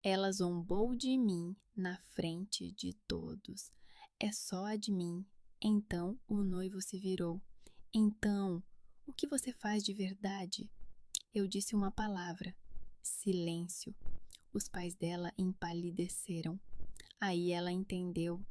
Ela zombou de mim na frente de todos. É só a de mim. Então o noivo se virou. Então, o que você faz de verdade? Eu disse uma palavra. Silêncio. Os pais dela empalideceram. Aí ela entendeu.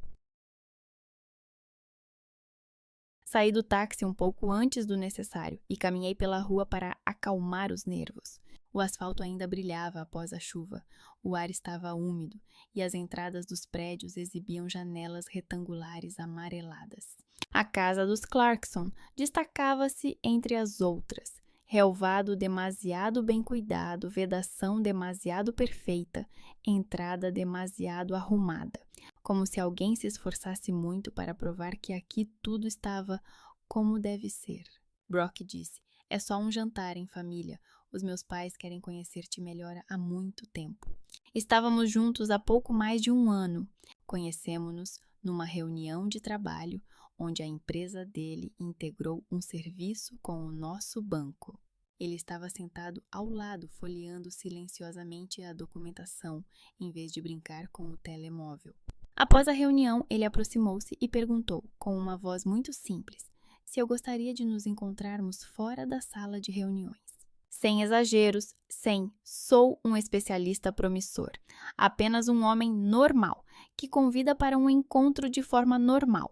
Saí do táxi um pouco antes do necessário e caminhei pela rua para acalmar os nervos. O asfalto ainda brilhava após a chuva, o ar estava úmido e as entradas dos prédios exibiam janelas retangulares amareladas. A casa dos Clarkson destacava-se entre as outras. Relvado demasiado bem cuidado, vedação demasiado perfeita, entrada demasiado arrumada. Como se alguém se esforçasse muito para provar que aqui tudo estava como deve ser. Brock disse, é só um jantar em família. Os meus pais querem conhecer-te melhor há muito tempo. Estávamos juntos há pouco mais de um ano. Conhecemos-nos numa reunião de trabalho, onde a empresa dele integrou um serviço com o nosso banco. Ele estava sentado ao lado, folheando silenciosamente a documentação, em vez de brincar com o telemóvel. Após a reunião, ele aproximou-se e perguntou, com uma voz muito simples, se eu gostaria de nos encontrarmos fora da sala de reuniões. Sem exageros, sou um especialista promissor. Apenas um homem normal, que convida para um encontro de forma normal.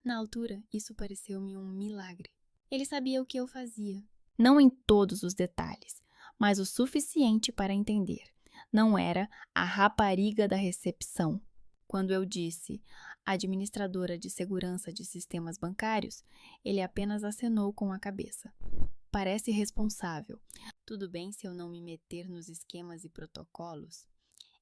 Na altura, isso pareceu-me um milagre. Ele sabia o que eu fazia. Não em todos os detalhes, mas o suficiente para entender. Não era a rapariga da recepção. Quando eu disse administradora de segurança de sistemas bancários, ele apenas acenou com a cabeça. Parece responsável. Tudo bem se eu não me meter nos esquemas e protocolos?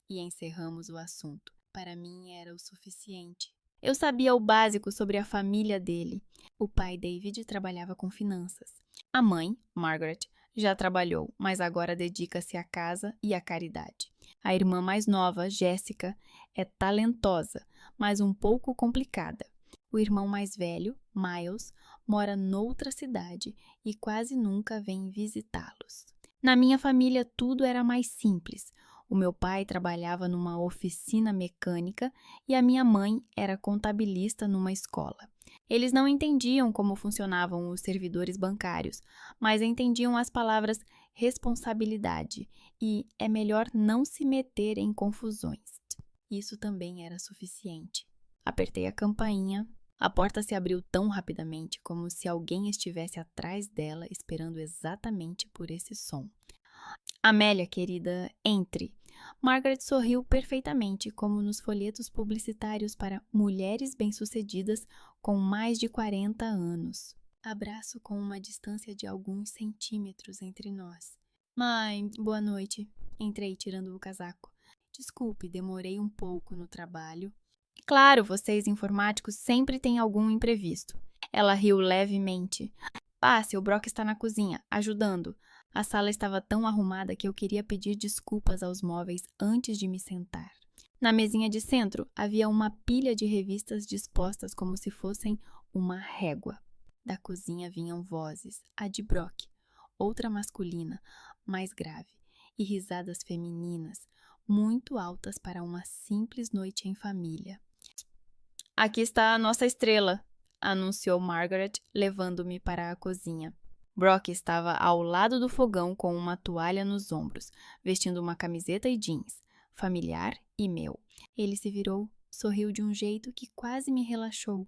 E encerramos o assunto. Para mim era o suficiente. Eu sabia o básico sobre a família dele. O pai David trabalhava com finanças. A mãe, Margaret, já trabalhou, mas agora dedica-se à casa e à caridade. A irmã mais nova, Jéssica, é talentosa, mas um pouco complicada. O irmão mais velho, Miles, mora noutra cidade e quase nunca vem visitá-los. Na minha família tudo era mais simples. O meu pai trabalhava numa oficina mecânica e a minha mãe era contabilista numa escola. Eles não entendiam como funcionavam os servidores bancários, mas entendiam as palavras responsabilidade e é melhor não se meter em confusões. Isso também era suficiente. Apertei a campainha. A porta se abriu tão rapidamente como se alguém estivesse atrás dela esperando exatamente por esse som. Amélia, querida, entre. Margaret sorriu perfeitamente, como nos folhetos publicitários para mulheres bem-sucedidas com mais de 40 anos. Abraço com uma distância de alguns centímetros entre nós. Mãe, boa noite. Entrei tirando o casaco. Desculpe, demorei um pouco no trabalho. Claro, vocês informáticos sempre têm algum imprevisto. Ela riu levemente. Passe, o Brock está na cozinha, ajudando. A sala estava tão arrumada que eu queria pedir desculpas aos móveis antes de me sentar. Na mesinha de centro havia uma pilha de revistas dispostas como se fossem uma régua. Da cozinha vinham vozes, a de Brock, outra masculina, mais grave, e risadas femininas, muito altas para uma simples noite em família. Aqui está a nossa estrela, anunciou Margaret, levando-me para a cozinha. Brock estava ao lado do fogão com uma toalha nos ombros, vestindo uma camiseta e jeans, familiar e meu. Ele se virou, sorriu de um jeito que quase me relaxou.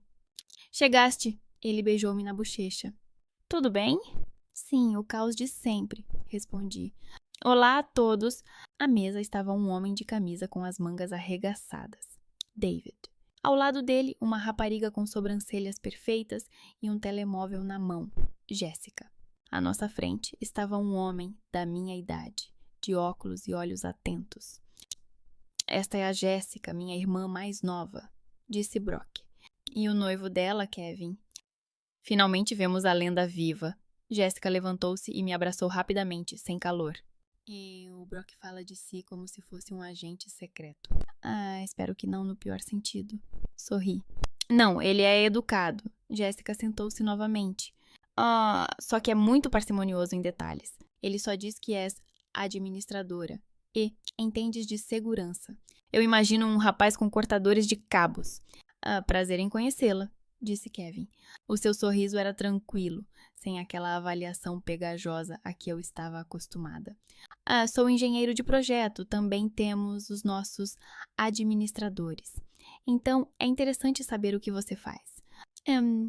Chegaste, ele beijou-me na bochecha. Tudo bem? Sim, o caos de sempre, respondi. Olá a todos. À mesa estava um homem de camisa com as mangas arregaçadas. David. Ao lado dele, uma rapariga com sobrancelhas perfeitas e um telemóvel na mão. Jéssica. À nossa frente estava um homem da minha idade, de óculos e olhos atentos. Esta é a Jéssica, minha irmã mais nova, disse Brock. E o noivo dela, Kevin. Finalmente vemos a lenda viva. Jéssica levantou-se e me abraçou rapidamente, sem calor. E o Brock fala de si como se fosse um agente secreto. Espero que não no pior sentido. Sorri. Não, ele é educado. Jéssica sentou-se novamente. Só que é muito parcimonioso em detalhes. Ele só diz que és administradora. E, entendes de segurança? Eu imagino um rapaz com cortadores de cabos. Prazer em conhecê-la, disse Kevin. O seu sorriso era tranquilo, sem aquela avaliação pegajosa a que eu estava acostumada. Sou engenheiro de projeto, também temos os nossos administradores. Então, é interessante saber o que você faz.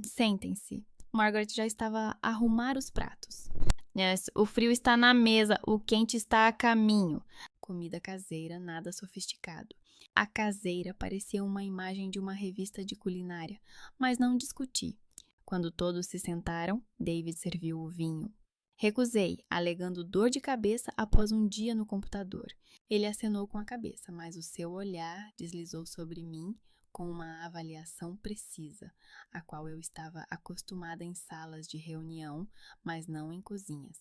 Sentem-se. Margaret já estava a arrumar os pratos. Yes, o frio está na mesa, o quente está a caminho. Comida caseira, nada sofisticado. A caseira parecia uma imagem de uma revista de culinária, mas não discuti. Quando todos se sentaram, David serviu o vinho. Recusei, alegando dor de cabeça após um dia no computador. Ele acenou com a cabeça, mas o seu olhar deslizou sobre mim com uma avaliação precisa, a qual eu estava acostumada em salas de reunião, mas não em cozinhas.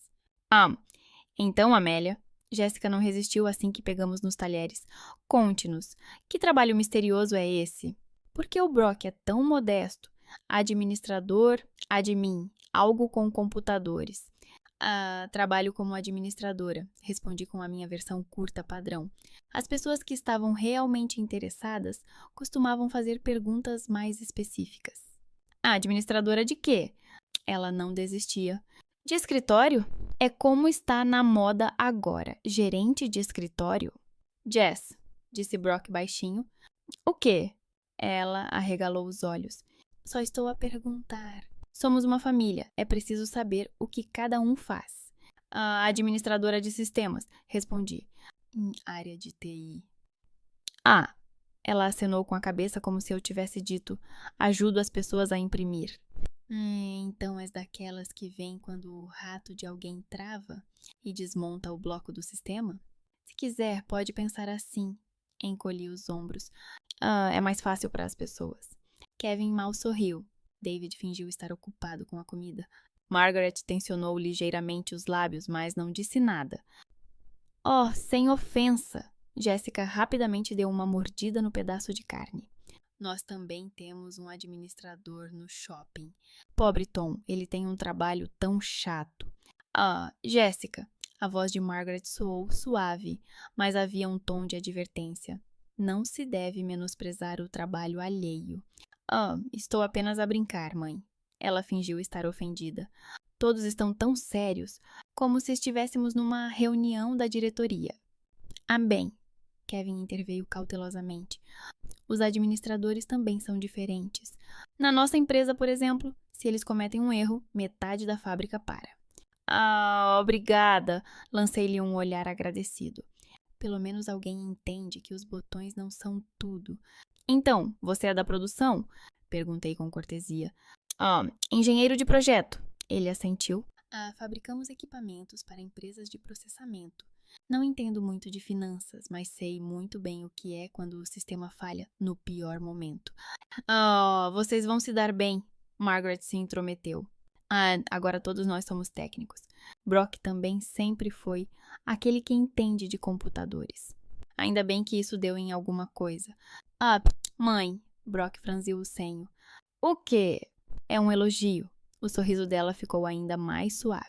Então, Amélia, Jéssica não resistiu assim que pegamos nos talheres. Conte-nos, que trabalho misterioso é esse? Por que o Brock é tão modesto? Administrador, admin, algo com computadores. Trabalho como administradora, respondi com a minha versão curta padrão. As pessoas que estavam realmente interessadas costumavam fazer perguntas mais específicas. Administradora de quê? Ela não desistia. De escritório? É como está na moda agora. Gerente de escritório? Jess, disse Brock baixinho. O quê? Ela arregalou os olhos. Só estou a perguntar. Somos uma família, é preciso saber o que cada um faz. Administradora de sistemas, respondi. Em área de TI. Ela acenou com a cabeça como se eu tivesse dito, ajudo as pessoas a imprimir. Então és daquelas que vêm quando o rato de alguém trava e desmonta o bloco do sistema? Se quiser, pode pensar assim. Encolhi os ombros. É mais fácil para as pessoas. Kevin mal sorriu. David fingiu estar ocupado com a comida. Margaret tensionou ligeiramente os lábios, mas não disse nada. Sem ofensa! Jéssica rapidamente deu uma mordida no pedaço de carne. Nós também temos um administrador no shopping. Pobre Tom, ele tem um trabalho tão chato. Jéssica! A voz de Margaret soou suave, mas havia um tom de advertência. Não se deve menosprezar o trabalho alheio. Estou apenas a brincar, mãe. Ela fingiu estar ofendida. Todos estão tão sérios, como se estivéssemos numa reunião da diretoria. Bem, Kevin interveio cautelosamente. Os administradores também são diferentes. Na nossa empresa, por exemplo, se eles cometem um erro, metade da fábrica para. Obrigada, lancei-lhe um olhar agradecido. Pelo menos alguém entende que os botões não são tudo. Então, você é da produção? Perguntei com cortesia. Engenheiro de projeto. Ele assentiu. Fabricamos equipamentos para empresas de processamento. Não entendo muito de finanças, mas sei muito bem o que é quando o sistema falha no pior momento. Vocês vão se dar bem. Margaret se intrometeu. Agora todos nós somos técnicos. Brock também sempre foi aquele que entende de computadores. Ainda bem que isso deu em alguma coisa. Mãe, Brock franziu o senho. O quê? É um elogio. O sorriso dela ficou ainda mais suave.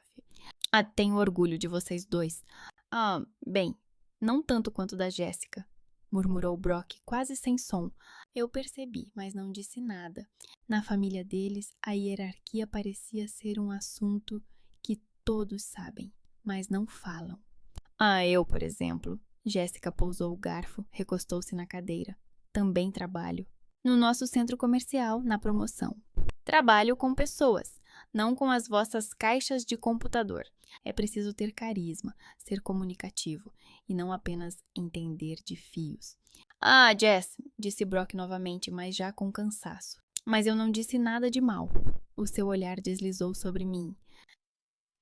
Tenho orgulho de vocês dois. Bem, não tanto quanto da Jéssica, murmurou Brock quase sem som. Eu percebi, mas não disse nada. Na família deles, a hierarquia parecia ser um assunto que todos sabem, mas não falam. Eu, por exemplo. Jéssica pousou o garfo, recostou-se na cadeira. Também trabalho. No nosso centro comercial, na promoção. Trabalho com pessoas, não com as vossas caixas de computador. É preciso ter carisma, ser comunicativo e não apenas entender de fios. Jess, disse Brock novamente, mas já com cansaço. Mas eu não disse nada de mal. O seu olhar deslizou sobre mim.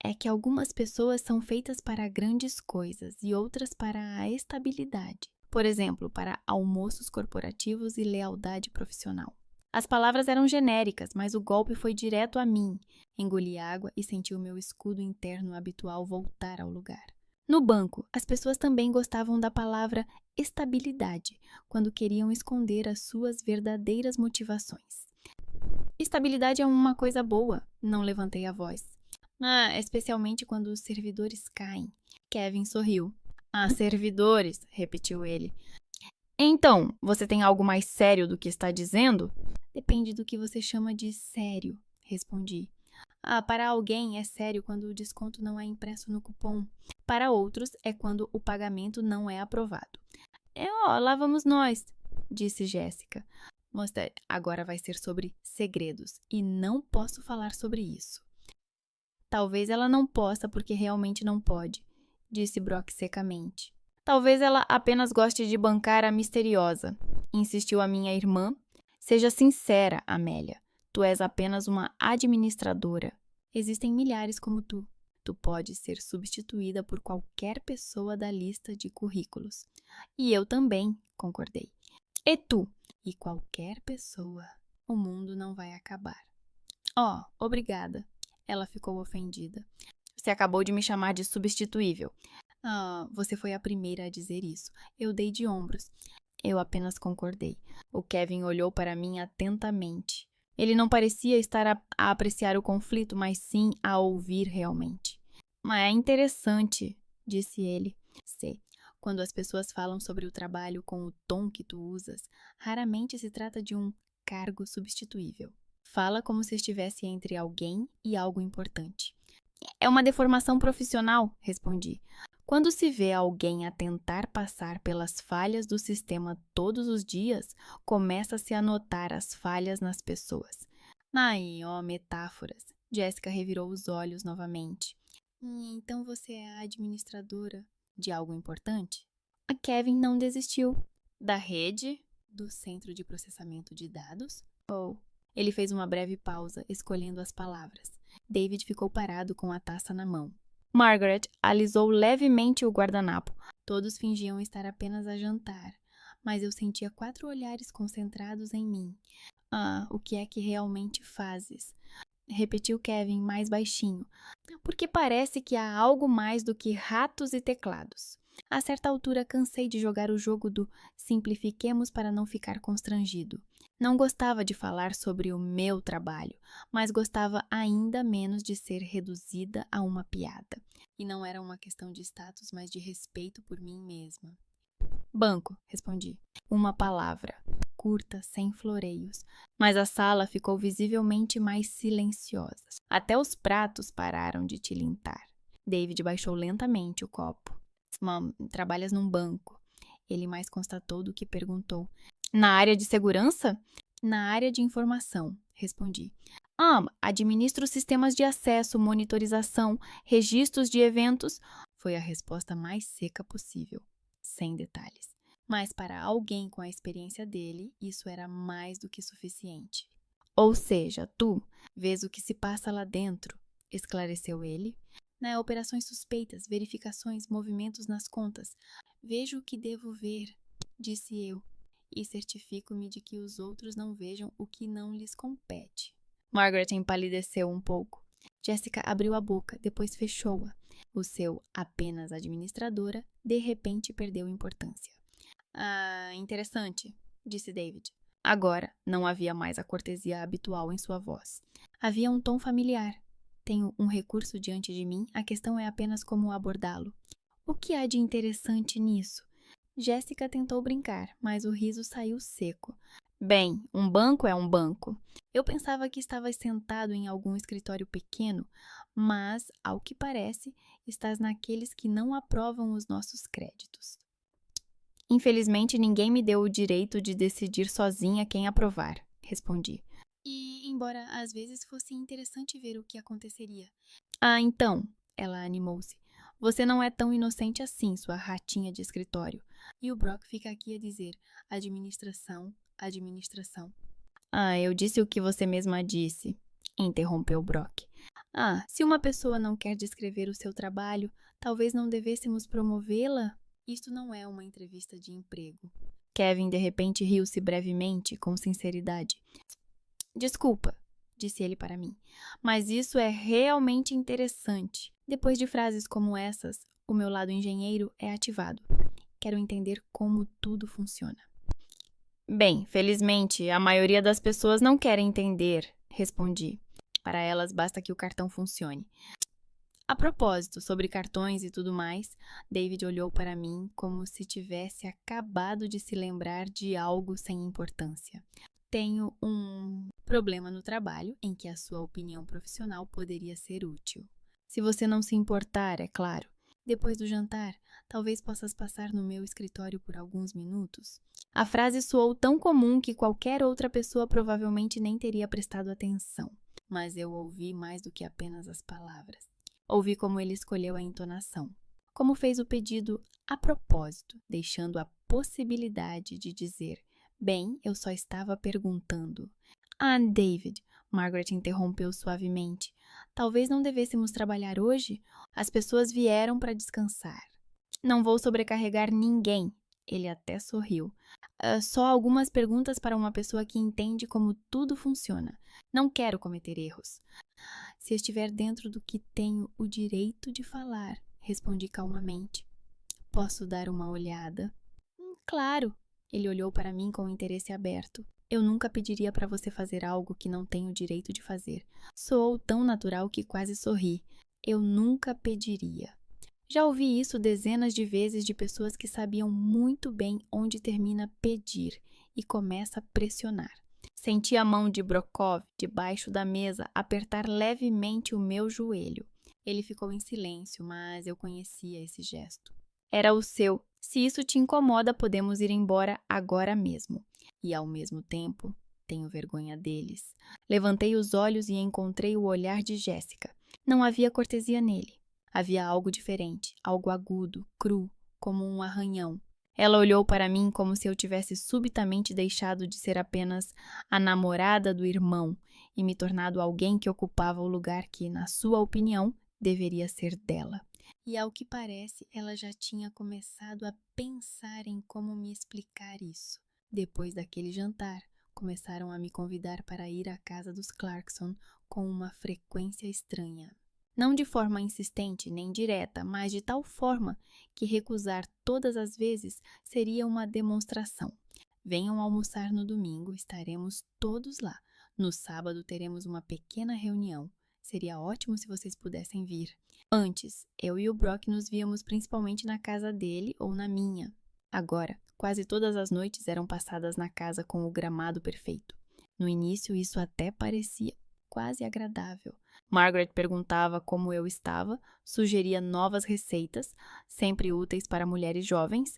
É que algumas pessoas são feitas para grandes coisas e outras para a estabilidade. Por exemplo, para almoços corporativos e lealdade profissional. As palavras eram genéricas, mas o golpe foi direto a mim. Engoli água e senti o meu escudo interno habitual voltar ao lugar. No banco, as pessoas também gostavam da palavra estabilidade, quando queriam esconder as suas verdadeiras motivações. Estabilidade é uma coisa boa, não levantei a voz. Especialmente quando os servidores caem. Kevin sorriu. Ah, servidores, repetiu ele. Então, você tem algo mais sério do que está dizendo? Depende do que você chama de sério, respondi. Ah, para alguém é sério quando o desconto não é impresso no cupom. Para outros é quando o pagamento não é aprovado. Lá vamos nós, disse Jéssica. Moça, agora vai ser sobre segredos e não posso falar sobre isso. Talvez ela não possa porque realmente não pode, disse Brock secamente. Talvez ela apenas goste de bancar a misteriosa, insistiu a minha irmã. Seja sincera, Amélia. Tu és apenas uma administradora. Existem milhares como tu. Tu podes ser substituída por qualquer pessoa da lista de currículos. E eu também, concordei. E tu? E qualquer pessoa. O mundo não vai acabar. Oh, obrigada. Ela ficou ofendida. Você acabou de me chamar de substituível. Ah, você foi a primeira a dizer isso. Eu dei de ombros. Eu apenas concordei. O Kevin olhou para mim atentamente. Ele não parecia estar a apreciar o conflito, mas sim a ouvir realmente. Mas é interessante, disse ele. Sei. Quando as pessoas falam sobre o trabalho com o tom que tu usas, raramente se trata de um cargo substituível. Fala como se estivesse entre alguém e algo importante. É uma deformação profissional, respondi. Quando se vê alguém a tentar passar pelas falhas do sistema todos os dias, começa-se a notar as falhas nas pessoas. Ai, ó, metáforas. Jéssica revirou os olhos novamente. Então você é a administradora de algo importante? A Kevin não desistiu. Da rede? Do centro de processamento de dados? Ele fez uma breve pausa, escolhendo as palavras. David ficou parado com a taça na mão. Margaret alisou levemente o guardanapo. Todos fingiam estar apenas a jantar, mas eu sentia 4 olhares concentrados em mim. Ah, o que é que realmente fazes? Repetiu Kevin mais baixinho, porque parece que há algo mais do que ratos e teclados. A certa altura cansei de jogar o jogo do simplifiquemos para não ficar constrangido. Não gostava de falar sobre o meu trabalho, mas gostava ainda menos de ser reduzida a uma piada. E não era uma questão de status, mas de respeito por mim mesma. Banco, respondi. Uma palavra, curta, sem floreios, mas a sala ficou visivelmente mais silenciosa. Até os pratos pararam de tilintar. David baixou lentamente o copo. Mom, trabalhas num banco. Ele mais constatou do que perguntou. Na área de segurança? Na área de informação, respondi. Administro sistemas de acesso, monitorização, registros de eventos. Foi a resposta mais seca possível, sem detalhes. Mas para alguém com a experiência dele, isso era mais do que suficiente. Ou seja, tu vês o que se passa lá dentro, esclareceu ele. Operações suspeitas, verificações, movimentos nas contas. Vejo o que devo ver, disse eu, e certifico-me de que os outros não vejam o que não lhes compete. Margaret empalideceu um pouco. Jéssica abriu a boca, depois fechou-a. O seu apenas administradora, de repente, perdeu importância. Ah, interessante, disse David. Agora, não havia mais a cortesia habitual em sua voz. Havia um tom familiar. Tenho um recurso diante de mim, a questão é apenas como abordá-lo. O que há de interessante nisso? Jéssica tentou brincar, mas o riso saiu seco. Bem, um banco é um banco. Eu pensava que estavas sentado em algum escritório pequeno, mas, ao que parece, estás naqueles que não aprovam os nossos créditos. Infelizmente, ninguém me deu o direito de decidir sozinha quem aprovar, respondi. E, embora às vezes fosse interessante ver o que aconteceria. Ah, então, ela animou-se. Você não é tão inocente assim, sua ratinha de escritório. E o Brock fica aqui a dizer, administração, administração. Ah, eu disse o que você mesma disse, interrompeu Brock. Ah, se uma pessoa não quer descrever o seu trabalho, talvez não devêssemos promovê-la? Isto não é uma entrevista de emprego. Kevin de repente riu-se brevemente, com sinceridade. Desculpa, disse ele para mim, mas isso é realmente interessante. Depois de frases como essas, o meu lado engenheiro é ativado. Quero entender como tudo funciona. Bem, felizmente, a maioria das pessoas não quer entender, respondi. Para elas, basta que o cartão funcione. A propósito, sobre cartões e tudo mais, David olhou para mim como se tivesse acabado de se lembrar de algo sem importância. Tenho um problema no trabalho em que a sua opinião profissional poderia ser útil. Se você não se importar, é claro. Depois do jantar, talvez possas passar no meu escritório por alguns minutos? A frase soou tão comum que qualquer outra pessoa provavelmente nem teria prestado atenção. Mas eu ouvi mais do que apenas as palavras. Ouvi como ele escolheu a entonação. Como fez o pedido a propósito, deixando a possibilidade de dizer: bem, eu só estava perguntando. Ah, David, Margaret interrompeu suavemente. Talvez não devêssemos trabalhar hoje? As pessoas vieram para descansar. Não vou sobrecarregar ninguém. Ele até sorriu. Só algumas perguntas para uma pessoa que entende como tudo funciona. Não quero cometer erros. Se estiver dentro do que tenho o direito de falar, respondi calmamente. Posso dar uma olhada? Claro. Ele olhou para mim com interesse aberto. Eu nunca pediria para você fazer algo que não tenho o direito de fazer. Soou tão natural que quase sorri. Eu nunca pediria. Já ouvi isso dezenas de vezes de pessoas que sabiam muito bem onde termina pedir e começa a pressionar. Senti a mão de Brokov debaixo da mesa apertar levemente o meu joelho. Ele ficou em silêncio, mas eu conhecia esse gesto. Era o seu. Se isso te incomoda, podemos ir embora agora mesmo. E ao mesmo tempo, tenho vergonha deles. Levantei os olhos e encontrei o olhar de Jéssica. Não havia cortesia nele. Havia algo diferente, algo agudo, cru, como um arranhão. Ela olhou para mim como se eu tivesse subitamente deixado de ser apenas a namorada do irmão e me tornado alguém que ocupava o lugar que, na sua opinião, deveria ser dela. E ao que parece, ela já tinha começado a pensar em como me explicar isso. Depois daquele jantar, começaram a me convidar para ir à casa dos Clarkson com uma frequência estranha. Não de forma insistente nem direta, mas de tal forma que recusar todas as vezes seria uma demonstração. Venham almoçar no domingo, estaremos todos lá. No sábado teremos uma pequena reunião. Seria ótimo se vocês pudessem vir. Antes, eu e o Brock nos víamos principalmente na casa dele ou na minha. Agora, quase todas as noites eram passadas na casa com o gramado perfeito. No início, isso até parecia quase agradável. Margaret perguntava como eu estava, sugeria novas receitas, sempre úteis para mulheres jovens,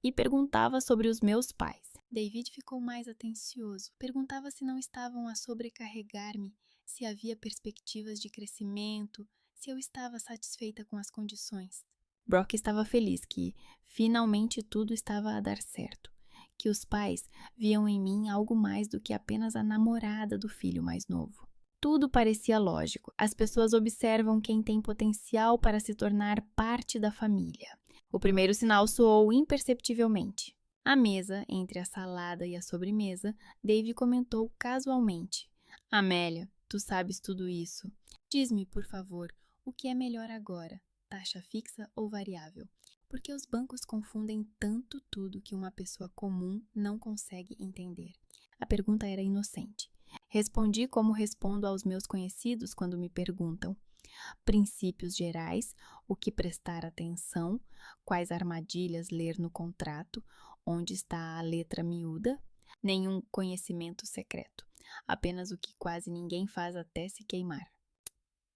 e perguntava sobre os meus pais. David ficou mais atencioso. Perguntava se não estavam a sobrecarregar-me, se havia perspectivas de crescimento, se eu estava satisfeita com as condições. Brock estava feliz que, finalmente, tudo estava a dar certo. Que os pais viam em mim algo mais do que apenas a namorada do filho mais novo. Tudo parecia lógico. As pessoas observam quem tem potencial para se tornar parte da família. O primeiro sinal soou imperceptivelmente. À mesa, entre a salada e a sobremesa, Dave comentou casualmente: Amélia, tu sabes tudo isso. Diz-me, por favor, o que é melhor agora, taxa fixa ou variável? Porque os bancos confundem tanto tudo que uma pessoa comum não consegue entender. A pergunta era inocente. Respondi como respondo aos meus conhecidos quando me perguntam: princípios gerais, o que prestar atenção, quais armadilhas ler no contrato, onde está a letra miúda, nenhum conhecimento secreto, apenas o que quase ninguém faz até se queimar.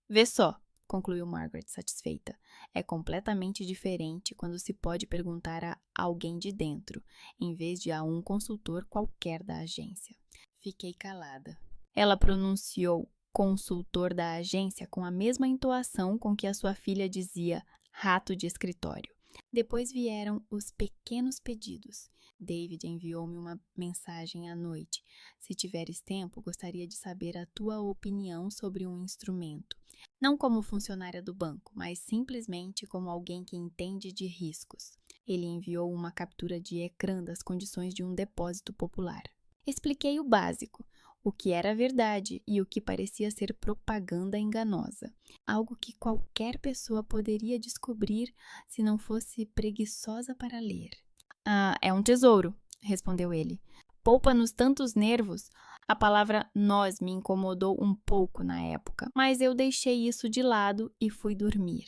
Vê só, concluiu Margaret satisfeita, é completamente diferente quando se pode perguntar a alguém de dentro, em vez de a um consultor qualquer da agência. Fiquei calada. Ela pronunciou consultor da agência com a mesma entoação com que a sua filha dizia rato de escritório. Depois vieram os pequenos pedidos. David enviou-me uma mensagem à noite. Se tiveres tempo, gostaria de saber a tua opinião sobre um instrumento. Não como funcionária do banco, mas simplesmente como alguém que entende de riscos. Ele enviou uma captura de ecrã das condições de um depósito popular. Expliquei o básico, o que era verdade e o que parecia ser propaganda enganosa. Algo que qualquer pessoa poderia descobrir se não fosse preguiçosa para ler. É um tesouro, respondeu ele. Poupa-nos tantos nervos. A palavra nós me incomodou um pouco na época, mas eu deixei isso de lado e fui dormir.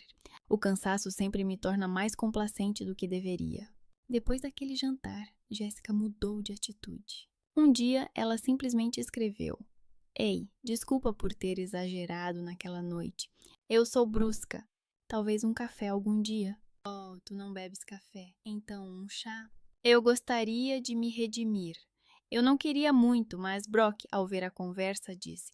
O cansaço sempre me torna mais complacente do que deveria. Depois daquele jantar, Jéssica mudou de atitude. Um dia, ela simplesmente escreveu: Ei, desculpa por ter exagerado naquela noite. Eu sou brusca. Talvez um café algum dia. Oh, tu não bebes café. Então, um chá? Eu gostaria de me redimir. Eu não queria muito, mas Brock, ao ver a conversa, disse: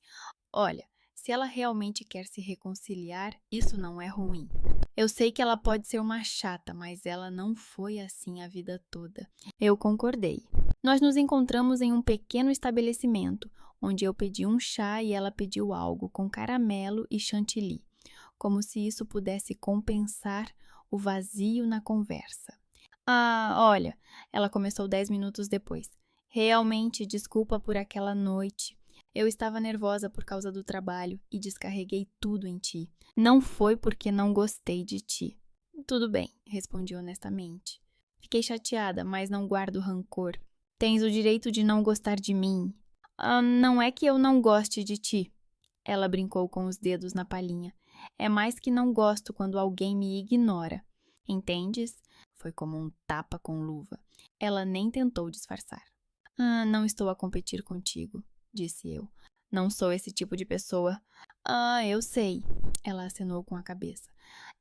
Olha, se ela realmente quer se reconciliar, isso não é ruim. Eu sei que ela pode ser uma chata, mas ela não foi assim a vida toda. Eu concordei. Nós nos encontramos em um pequeno estabelecimento, onde eu pedi um chá e ela pediu algo com caramelo e chantilly, como se isso pudesse compensar o vazio na conversa. Olha, ela começou 10 minutos depois. Realmente, desculpa por aquela noite. Eu estava nervosa por causa do trabalho e descarreguei tudo em ti. Não foi porque não gostei de ti. Tudo bem, respondi honestamente. Fiquei chateada, mas não guardo rancor. Tens o direito de não gostar de mim. Não é que eu não goste de ti. Ela brincou com os dedos na palhinha. É mais que não gosto quando alguém me ignora. Entendes? Foi como um tapa com luva. Ela nem tentou disfarçar. Não estou a competir contigo, disse eu. Não sou esse tipo de pessoa. Eu sei. Ela acenou com a cabeça.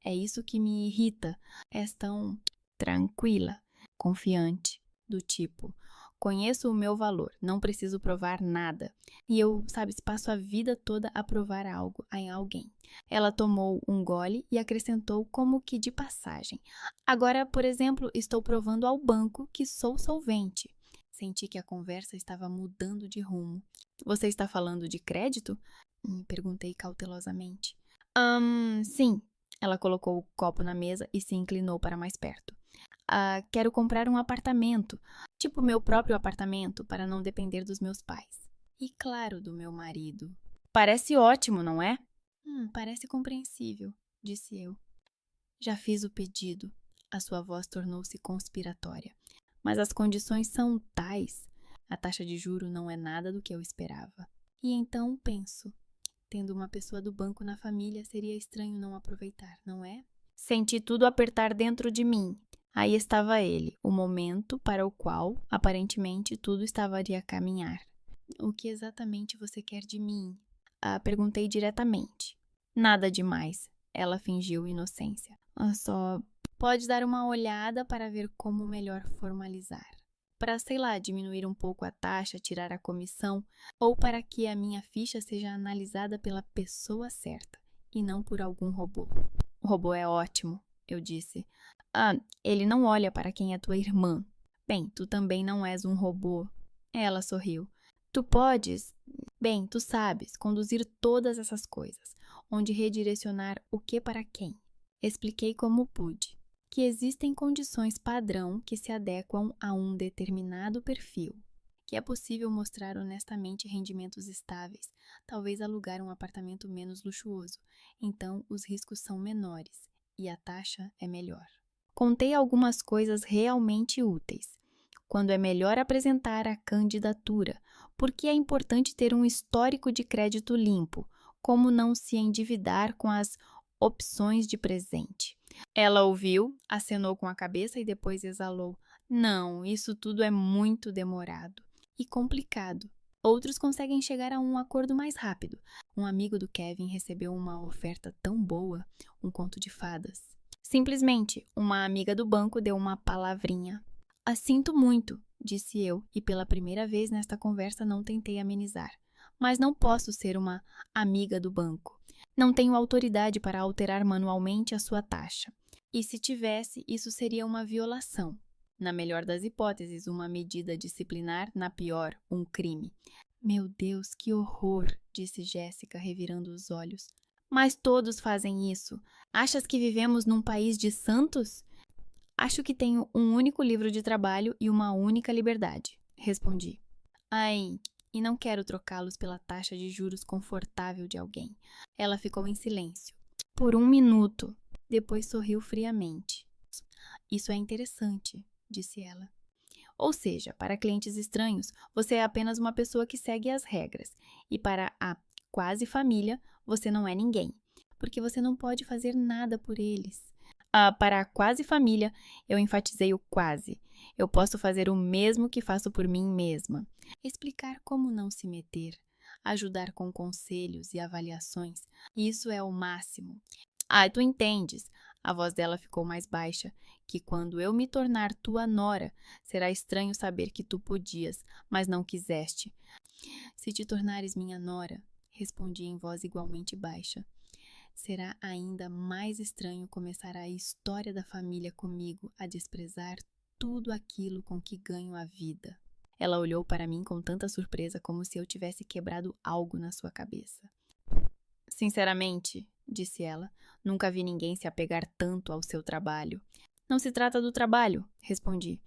É isso que me irrita. És tão tranquila, confiante, do tipo: conheço o meu valor, não preciso provar nada. E eu, passo a vida toda a provar algo em alguém. Ela tomou um gole e acrescentou como que de passagem. Agora, por exemplo, estou provando ao banco que sou solvente. Senti que a conversa estava mudando de rumo. Você está falando de crédito? Perguntei cautelosamente. Sim. Ela colocou o copo na mesa e se inclinou para mais perto. Quero comprar um apartamento, tipo meu próprio apartamento, para não depender dos meus pais. E claro, do meu marido. Parece ótimo, não é? Parece compreensível, disse eu. Já fiz o pedido. A sua voz tornou-se conspiratória. Mas as condições são tais. A taxa de juro não é nada do que eu esperava. E então penso, tendo uma pessoa do banco na família, seria estranho não aproveitar, não é? Senti tudo apertar dentro de mim. Aí estava ele, o momento para o qual, aparentemente, tudo estava a caminhar. O que exatamente você quer de mim? Perguntei diretamente. Nada demais. Ela fingiu inocência. Só pode dar uma olhada para ver como melhor formalizar. Para, sei lá, diminuir um pouco a taxa, tirar a comissão, ou para que a minha ficha seja analisada pela pessoa certa, e não por algum robô. O robô é ótimo, eu disse. Ele não olha para quem é tua irmã. Bem, tu também não és um robô. Ela sorriu. Tu podes, bem, tu sabes, conduzir todas essas coisas, onde redirecionar o que para quem. Expliquei como pude, que existem condições padrão que se adequam a um determinado perfil, que é possível mostrar honestamente rendimentos estáveis, talvez alugar um apartamento menos luxuoso, então os riscos são menores e a taxa é melhor. Contei algumas coisas realmente úteis. Quando é melhor apresentar a candidatura, porque é importante ter um histórico de crédito limpo, como não se endividar com as opções de presente. Ela ouviu, acenou com a cabeça e depois exalou. Não, isso tudo é muito demorado e complicado. Outros conseguem chegar a um acordo mais rápido. Um amigo do Kevin recebeu uma oferta tão boa, um conto de fadas. Simplesmente, uma amiga do banco deu uma palavrinha. Sinto muito, disse eu, e pela primeira vez nesta conversa não tentei amenizar. Mas não posso ser uma amiga do banco. Não tenho autoridade para alterar manualmente a sua taxa. E se tivesse, isso seria uma violação. Na melhor das hipóteses, uma medida disciplinar, na pior, um crime. Meu Deus, que horror, disse Jéssica, revirando os olhos. Mas todos fazem isso. Achas que vivemos num país de santos? Acho que tenho um único livro de trabalho e uma única liberdade, respondi. E não quero trocá-los pela taxa de juros confortável de alguém. Ela ficou em silêncio. Por um minuto. Depois sorriu friamente. Isso é interessante, disse ela. Ou seja, para clientes estranhos, você é apenas uma pessoa que segue as regras. E para a quase família, você não é ninguém, porque você não pode fazer nada por eles. Para a quase família, eu enfatizei o quase. Eu posso fazer o mesmo que faço por mim mesma. Explicar como não se meter, ajudar com conselhos e avaliações. Isso é o máximo. Tu entendes. A voz dela ficou mais baixa, que quando eu me tornar tua nora, será estranho saber que tu podias, mas não quiseste. Se te tornares minha nora, respondi em voz igualmente baixa, será ainda mais estranho começar a história da família comigo a desprezar tudo aquilo com que ganho a vida. Ela olhou para mim com tanta surpresa como se eu tivesse quebrado algo na sua cabeça. Sinceramente, disse ela, nunca vi ninguém se apegar tanto ao seu trabalho. Não se trata do trabalho, respondi.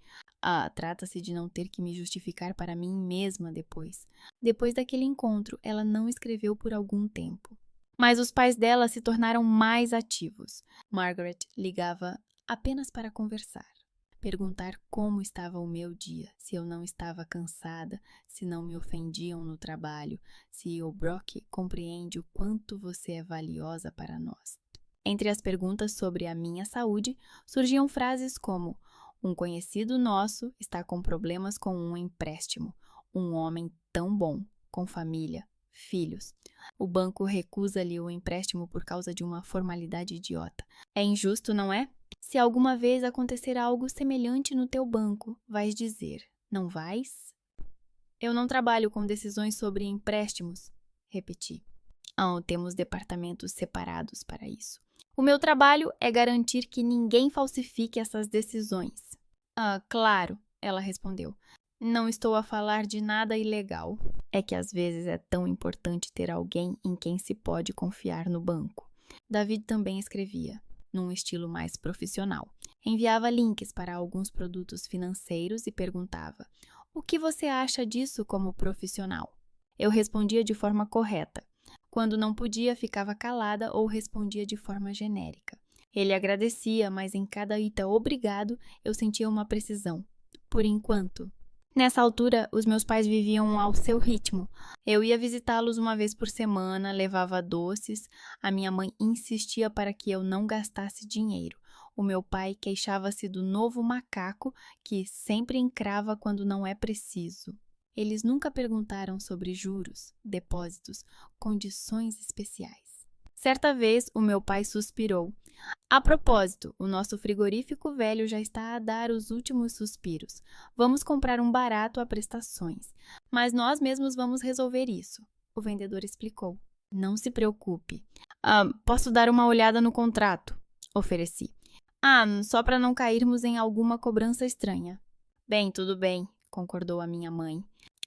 Trata-se de não ter que me justificar para mim mesma depois. Depois daquele encontro, ela não escreveu por algum tempo. Mas os pais dela se tornaram mais ativos. Margaret ligava apenas para conversar. Perguntar como estava o meu dia, se eu não estava cansada, se não me ofendiam no trabalho, se o Brock compreende o quanto você é valiosa para nós. Entre as perguntas sobre a minha saúde, surgiam frases como: um conhecido nosso está com problemas com um empréstimo. Um homem tão bom, com família, filhos. O banco recusa-lhe o empréstimo por causa de uma formalidade idiota. É injusto, não é? Se alguma vez acontecer algo semelhante no teu banco, vais dizer, não vais? Eu não trabalho com decisões sobre empréstimos, repeti. Temos departamentos separados para isso. O meu trabalho é garantir que ninguém falsifique essas decisões. Claro, ela respondeu. Não estou a falar de nada ilegal. É que às vezes é tão importante ter alguém em quem se pode confiar no banco. David também escrevia, num estilo mais profissional. Enviava links para alguns produtos financeiros e perguntava: o que você acha disso como profissional? Eu respondia de forma correta. Quando não podia, ficava calada ou respondia de forma genérica. Ele agradecia, mas em cada ita obrigado, eu sentia uma precisão. Por enquanto. Nessa altura, os meus pais viviam ao seu ritmo. Eu ia visitá-los uma vez por semana, levava doces. A minha mãe insistia para que eu não gastasse dinheiro. O meu pai queixava-se do novo macaco que sempre encrava quando não é preciso. Eles nunca perguntaram sobre juros, depósitos, condições especiais. Certa vez, o meu pai suspirou. A propósito, o nosso frigorífico velho já está a dar os últimos suspiros. Vamos comprar um barato a prestações. Mas nós mesmos vamos resolver isso. O vendedor explicou. Não se preocupe. Posso dar uma olhada no contrato? Ofereci. Só para não cairmos em alguma cobrança estranha. Bem, tudo bem, concordou a minha mãe.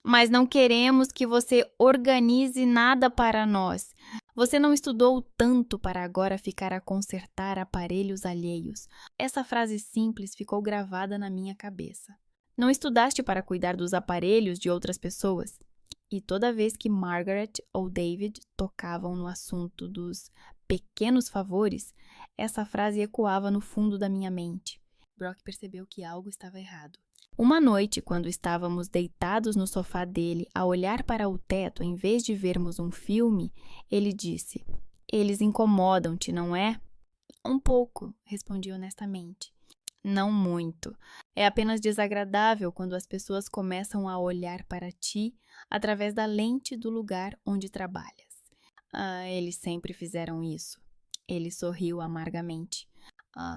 Mas não queremos que você organize nada para nós. Você não estudou tanto para agora ficar a consertar aparelhos alheios. Essa frase simples ficou gravada na minha cabeça. Não estudaste para cuidar dos aparelhos de outras pessoas? E toda vez que Margaret ou David tocavam no assunto dos pequenos favores, essa frase ecoava no fundo da minha mente. Brock percebeu que algo estava errado. Uma noite, quando estávamos deitados no sofá dele a olhar para o teto em vez de vermos um filme, ele disse: eles incomodam-te, não é? Um pouco, respondi honestamente. Não muito. É apenas desagradável quando as pessoas começam a olhar para ti através da lente do lugar onde trabalhas. Eles sempre fizeram isso. Ele sorriu amargamente.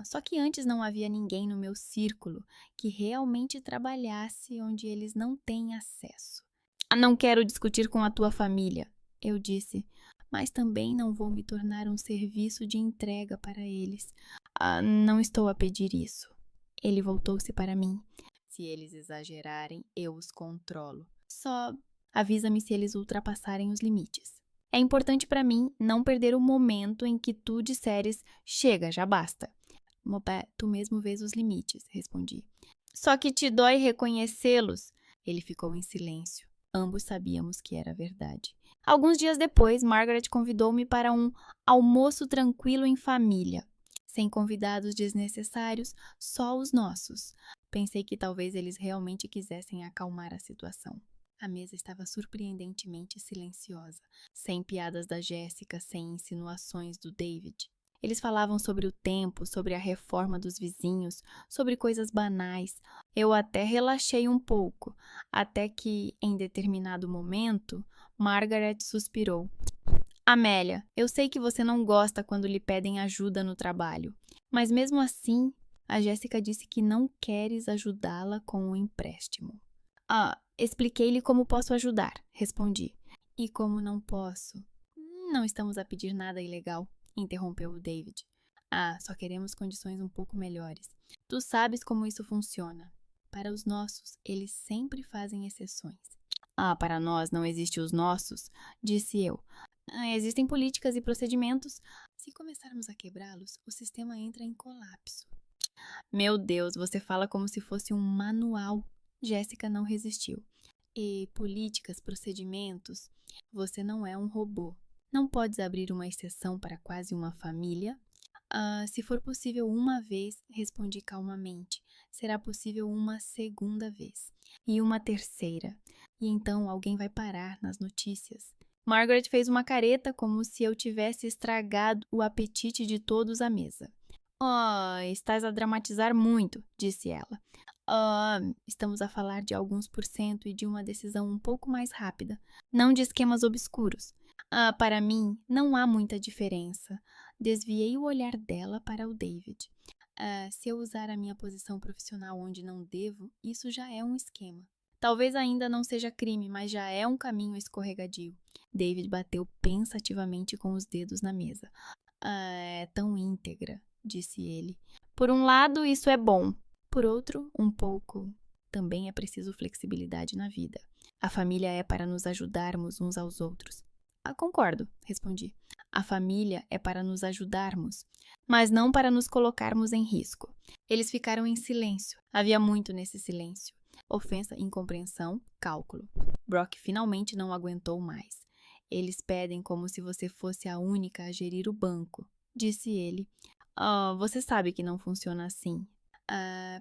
Só que antes não havia ninguém no meu círculo que realmente trabalhasse onde eles não têm acesso. Não quero discutir com a tua família, eu disse, mas também não vou me tornar um serviço de entrega para eles. Não estou a pedir isso. Ele voltou-se para mim. Se eles exagerarem, eu os controlo. Só avisa-me se eles ultrapassarem os limites. É importante para mim não perder o momento em que tu disseres, chega, já basta. Mopé, tu mesmo vês os limites, respondi. Só que te dói reconhecê-los. Ele ficou em silêncio. Ambos sabíamos que era verdade. Alguns dias depois, Margaret convidou-me para um almoço tranquilo em família. Sem convidados desnecessários, só os nossos. Pensei que talvez eles realmente quisessem acalmar a situação. A mesa estava surpreendentemente silenciosa, sem piadas da Jéssica, sem insinuações do David. Eles falavam sobre o tempo, sobre a reforma dos vizinhos, sobre coisas banais. Eu até relaxei um pouco, até que, em determinado momento, Margaret suspirou. Amélia, eu sei que você não gosta quando lhe pedem ajuda no trabalho, mas mesmo assim, a Jéssica disse que não queres ajudá-la com o empréstimo. Expliquei-lhe como posso ajudar, respondi. E como não posso? Não estamos a pedir nada ilegal, interrompeu o David. Só queremos condições um pouco melhores. Tu sabes como isso funciona. Para os nossos, eles sempre fazem exceções. Para nós não existe os nossos, disse eu. Existem políticas e procedimentos. Se começarmos a quebrá-los, o sistema entra em colapso. Meu Deus, você fala como se fosse um manual. Jéssica não resistiu. E políticas, procedimentos? Você não é um robô. Não podes abrir uma exceção para quase uma família? Se for possível uma vez, respondi calmamente, será possível uma segunda vez. E uma terceira. E então alguém vai parar nas notícias. Margaret fez uma careta como se eu tivesse estragado o apetite de todos à mesa. Estás a dramatizar muito, disse ela. Estamos a falar de alguns por cento e de uma decisão um pouco mais rápida, não de esquemas obscuros. Para mim, não há muita diferença. Desviei o olhar dela para o David. Se eu usar a minha posição profissional onde não devo, isso já é um esquema. Talvez ainda não seja crime, mas já é um caminho escorregadio. David bateu pensativamente com os dedos na mesa. É tão íntegra, disse ele. Por um lado, isso é bom. Por outro, um pouco. Também é preciso flexibilidade na vida. A família é para nos ajudarmos uns aos outros. Concordo, respondi. A família é para nos ajudarmos, mas não para nos colocarmos em risco. Eles ficaram em silêncio. Havia muito nesse silêncio. Ofensa, incompreensão, cálculo. Brock finalmente não aguentou mais. Eles pedem como se você fosse a única a gerir o banco, disse ele. Você sabe que não funciona assim.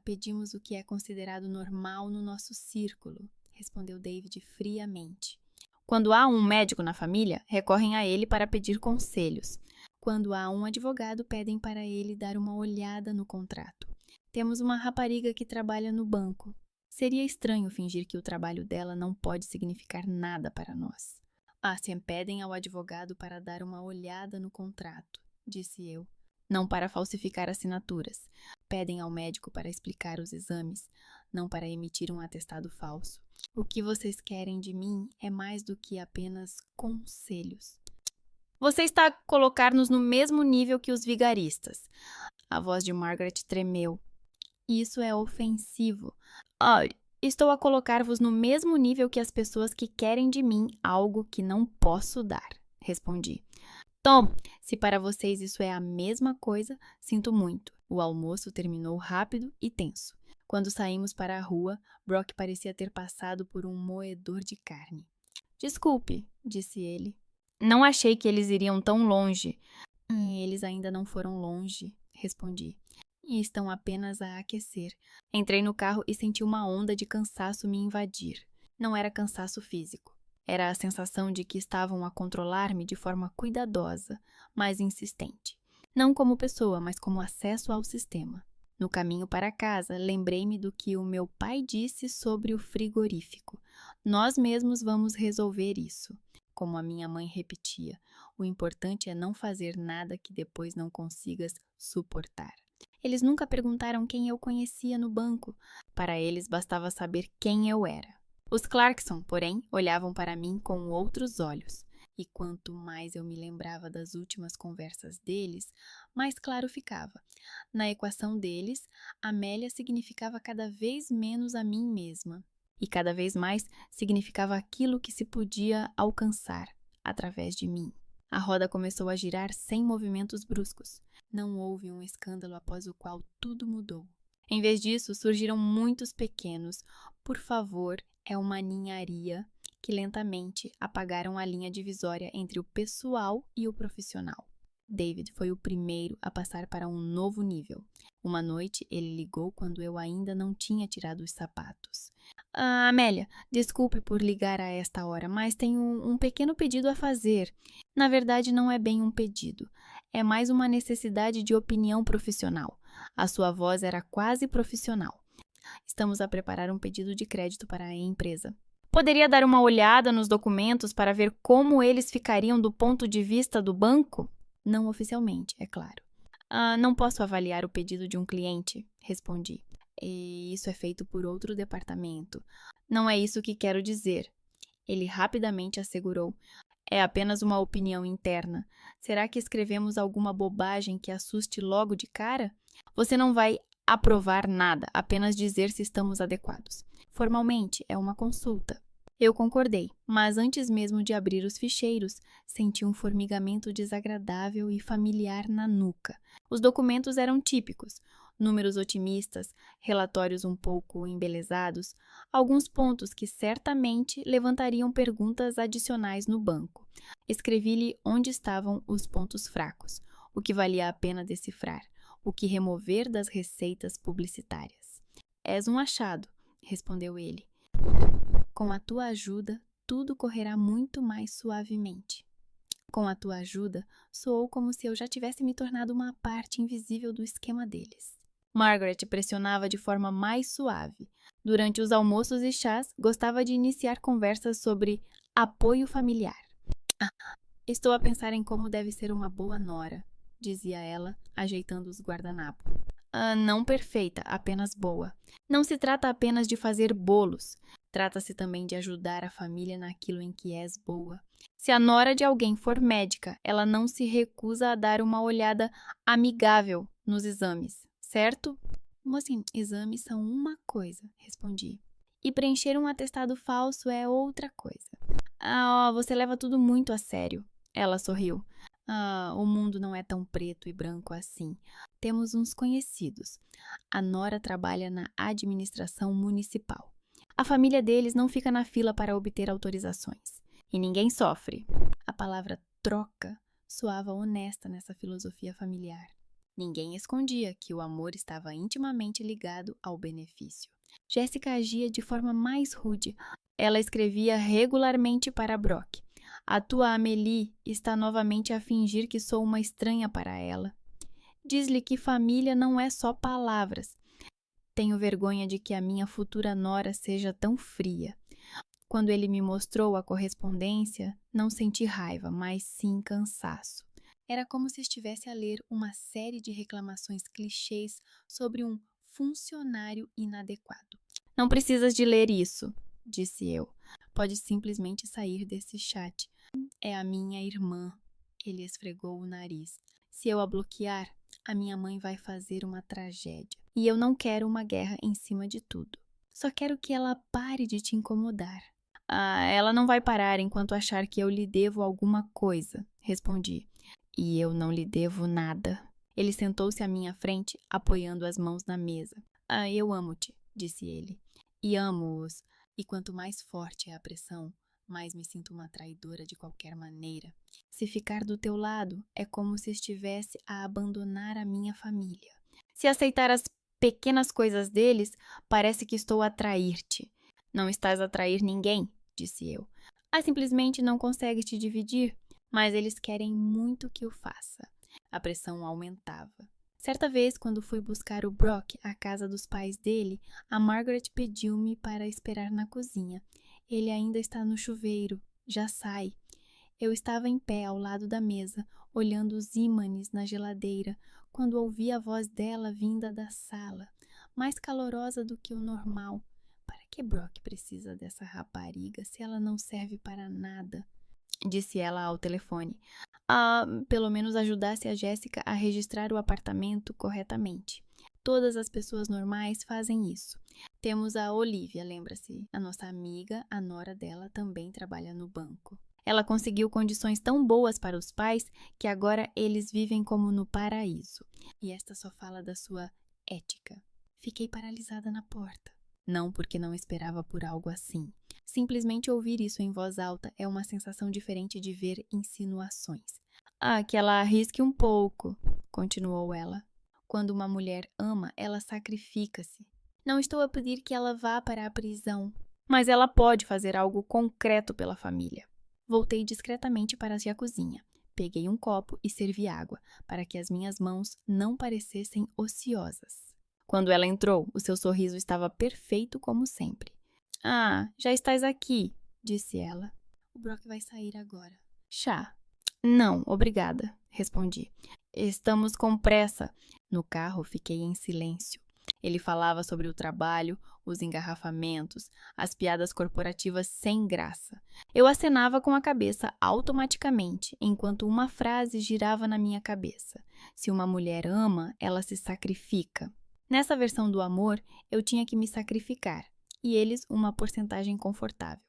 Pedimos o que é considerado normal no nosso círculo, respondeu David friamente. Quando há um médico na família, recorrem a ele para pedir conselhos. Quando há um advogado, pedem para ele dar uma olhada no contrato. Temos uma rapariga que trabalha no banco. Seria estranho fingir que o trabalho dela não pode significar nada para nós. Se pedem ao advogado para dar uma olhada no contrato, disse eu. Não para falsificar assinaturas. Pedem ao médico para explicar os exames, não para emitir um atestado falso. O que vocês querem de mim é mais do que apenas conselhos. Você está a colocar-nos no mesmo nível que os vigaristas. A voz de Margaret tremeu. Isso é ofensivo. Estou a colocar-vos no mesmo nível que as pessoas que querem de mim algo que não posso dar, respondi. Tom, se para vocês isso é a mesma coisa, sinto muito. O almoço terminou rápido e tenso. Quando saímos para a rua, Brock parecia ter passado por um moedor de carne. Desculpe, disse ele. Não achei que eles iriam tão longe. Eles ainda não foram longe, respondi. E estão apenas a aquecer. Entrei no carro e senti uma onda de cansaço me invadir. Não era cansaço físico. Era a sensação de que estavam a controlar-me de forma cuidadosa, mas insistente. Não como pessoa, mas como acesso ao sistema. No caminho para casa, lembrei-me do que o meu pai disse sobre o frigorífico. Nós mesmos vamos resolver isso. Como a minha mãe repetia, o importante é não fazer nada que depois não consigas suportar. Eles nunca perguntaram quem eu conhecia no banco. Para eles bastava saber quem eu era. Os Clarkson, porém, olhavam para mim com outros olhos. E quanto mais eu me lembrava das últimas conversas deles, mais claro ficava. Na equação deles, Amélia significava cada vez menos a mim mesma. E cada vez mais significava aquilo que se podia alcançar através de mim. A roda começou a girar sem movimentos bruscos. Não houve um escândalo após o qual tudo mudou. Em vez disso, surgiram muitos pequenos. Por favor, é uma ninharia que lentamente apagaram a linha divisória entre o pessoal e o profissional. David foi o primeiro a passar para um novo nível. Uma noite, ele ligou quando eu ainda não tinha tirado os sapatos. Ah, Amélia, desculpe por ligar a esta hora, mas tenho um pequeno pedido a fazer. Na verdade, não é bem um pedido. É mais uma necessidade de opinião profissional. A sua voz era quase profissional. Estamos a preparar um pedido de crédito para a empresa. Poderia dar uma olhada nos documentos para ver como eles ficariam do ponto de vista do banco? Não oficialmente, é claro. Não posso avaliar o pedido de um cliente, respondi. E isso é feito por outro departamento. Não é isso que quero dizer. Ele rapidamente assegurou. É apenas uma opinião interna. Será que escrevemos alguma bobagem que assuste logo de cara? Você não vai aprovar nada, apenas dizer se estamos adequados. Formalmente, é uma consulta. Eu concordei, mas antes mesmo de abrir os ficheiros, senti um formigamento desagradável e familiar na nuca. Os documentos eram típicos, números otimistas, relatórios um pouco embelezados, alguns pontos que certamente levantariam perguntas adicionais no banco. Escrevi-lhe onde estavam os pontos fracos, o que valia a pena decifrar, o que remover das receitas publicitárias. És um achado, respondeu ele. Com a tua ajuda, tudo correrá muito mais suavemente. Com a tua ajuda, soou como se eu já tivesse me tornado uma parte invisível do esquema deles. Margaret pressionava de forma mais suave. Durante os almoços e chás, gostava de iniciar conversas sobre apoio familiar. Estou a pensar em como deve ser uma boa nora, dizia ela, ajeitando os guardanapos. Não perfeita, apenas boa. Não se trata apenas de fazer bolos. Trata-se também de ajudar a família naquilo em que és boa. Se a nora de alguém for médica, ela não se recusa a dar uma olhada amigável nos exames, certo? Assim, exames são uma coisa, respondi. E preencher um atestado falso é outra coisa. Você leva tudo muito a sério. Ela sorriu. O mundo não é tão preto e branco assim. Temos uns conhecidos. A nora trabalha na administração municipal. A família deles não fica na fila para obter autorizações. E ninguém sofre. A palavra troca soava honesta nessa filosofia familiar. Ninguém escondia que o amor estava intimamente ligado ao benefício. Jéssica agia de forma mais rude. Ela escrevia regularmente para Brock. A tua Amélie está novamente a fingir que sou uma estranha para ela. Diz-lhe que família não é só palavras. Tenho vergonha de que a minha futura nora seja tão fria. Quando ele me mostrou a correspondência, não senti raiva, mas sim cansaço. Era como se estivesse a ler uma série de reclamações clichês sobre um funcionário inadequado. Não precisas de ler isso, disse eu. Pode simplesmente sair desse chat. É a minha irmã. Ele esfregou o nariz. Se eu a bloquear, a minha mãe vai fazer uma tragédia. E eu não quero uma guerra em cima de tudo. Só quero que ela pare de te incomodar. Ela não vai parar enquanto achar que eu lhe devo alguma coisa, respondi. E eu não lhe devo nada. Ele sentou-se à minha frente, apoiando as mãos na mesa. Eu amo-te, disse ele. E amo-os. E quanto mais forte é a pressão, mais me sinto uma traidora de qualquer maneira. Se ficar do teu lado, é como se estivesse a abandonar a minha família. Se aceitar as pequenas coisas deles, parece que estou a trair-te. Não estás a trair ninguém, disse eu. Simplesmente não consegues te dividir, mas eles querem muito que o faça. A pressão aumentava. Certa vez, quando fui buscar o Brock à casa dos pais dele, a Margaret pediu-me para esperar na cozinha. Ele ainda está no chuveiro, já sai. Eu estava em pé ao lado da mesa, olhando os ímãs na geladeira, quando ouvi a voz dela vinda da sala, mais calorosa do que o normal. Para que Brock precisa dessa rapariga se ela não serve para nada? Disse ela ao telefone. Pelo menos ajudasse a Jéssica a registrar o apartamento corretamente. Todas as pessoas normais fazem isso. Temos a Olivia, lembra-se? A nossa amiga, a nora dela, também trabalha no banco. Ela conseguiu condições tão boas para os pais que agora eles vivem como no paraíso. E esta só fala da sua ética. Fiquei paralisada na porta. Não porque não esperava por algo assim. Simplesmente ouvir isso em voz alta é uma sensação diferente de ver insinuações. Que ela arrisque um pouco, continuou ela. Quando uma mulher ama, ela sacrifica-se. Não estou a pedir que ela vá para a prisão, mas ela pode fazer algo concreto pela família. Voltei discretamente para a cozinha. Peguei um copo e servi água, para que as minhas mãos não parecessem ociosas. Quando ela entrou, o seu sorriso estava perfeito como sempre. Ah, já estás aqui, disse ela. O Brock vai sair agora. Chá. Não, obrigada, respondi. Estamos com pressa. No carro, fiquei em silêncio. Ele falava sobre o trabalho, os engarrafamentos, as piadas corporativas sem graça. Eu acenava com a cabeça automaticamente, enquanto uma frase girava na minha cabeça. Se uma mulher ama, ela se sacrifica. Nessa versão do amor, eu tinha que me sacrificar, e eles uma porcentagem confortável.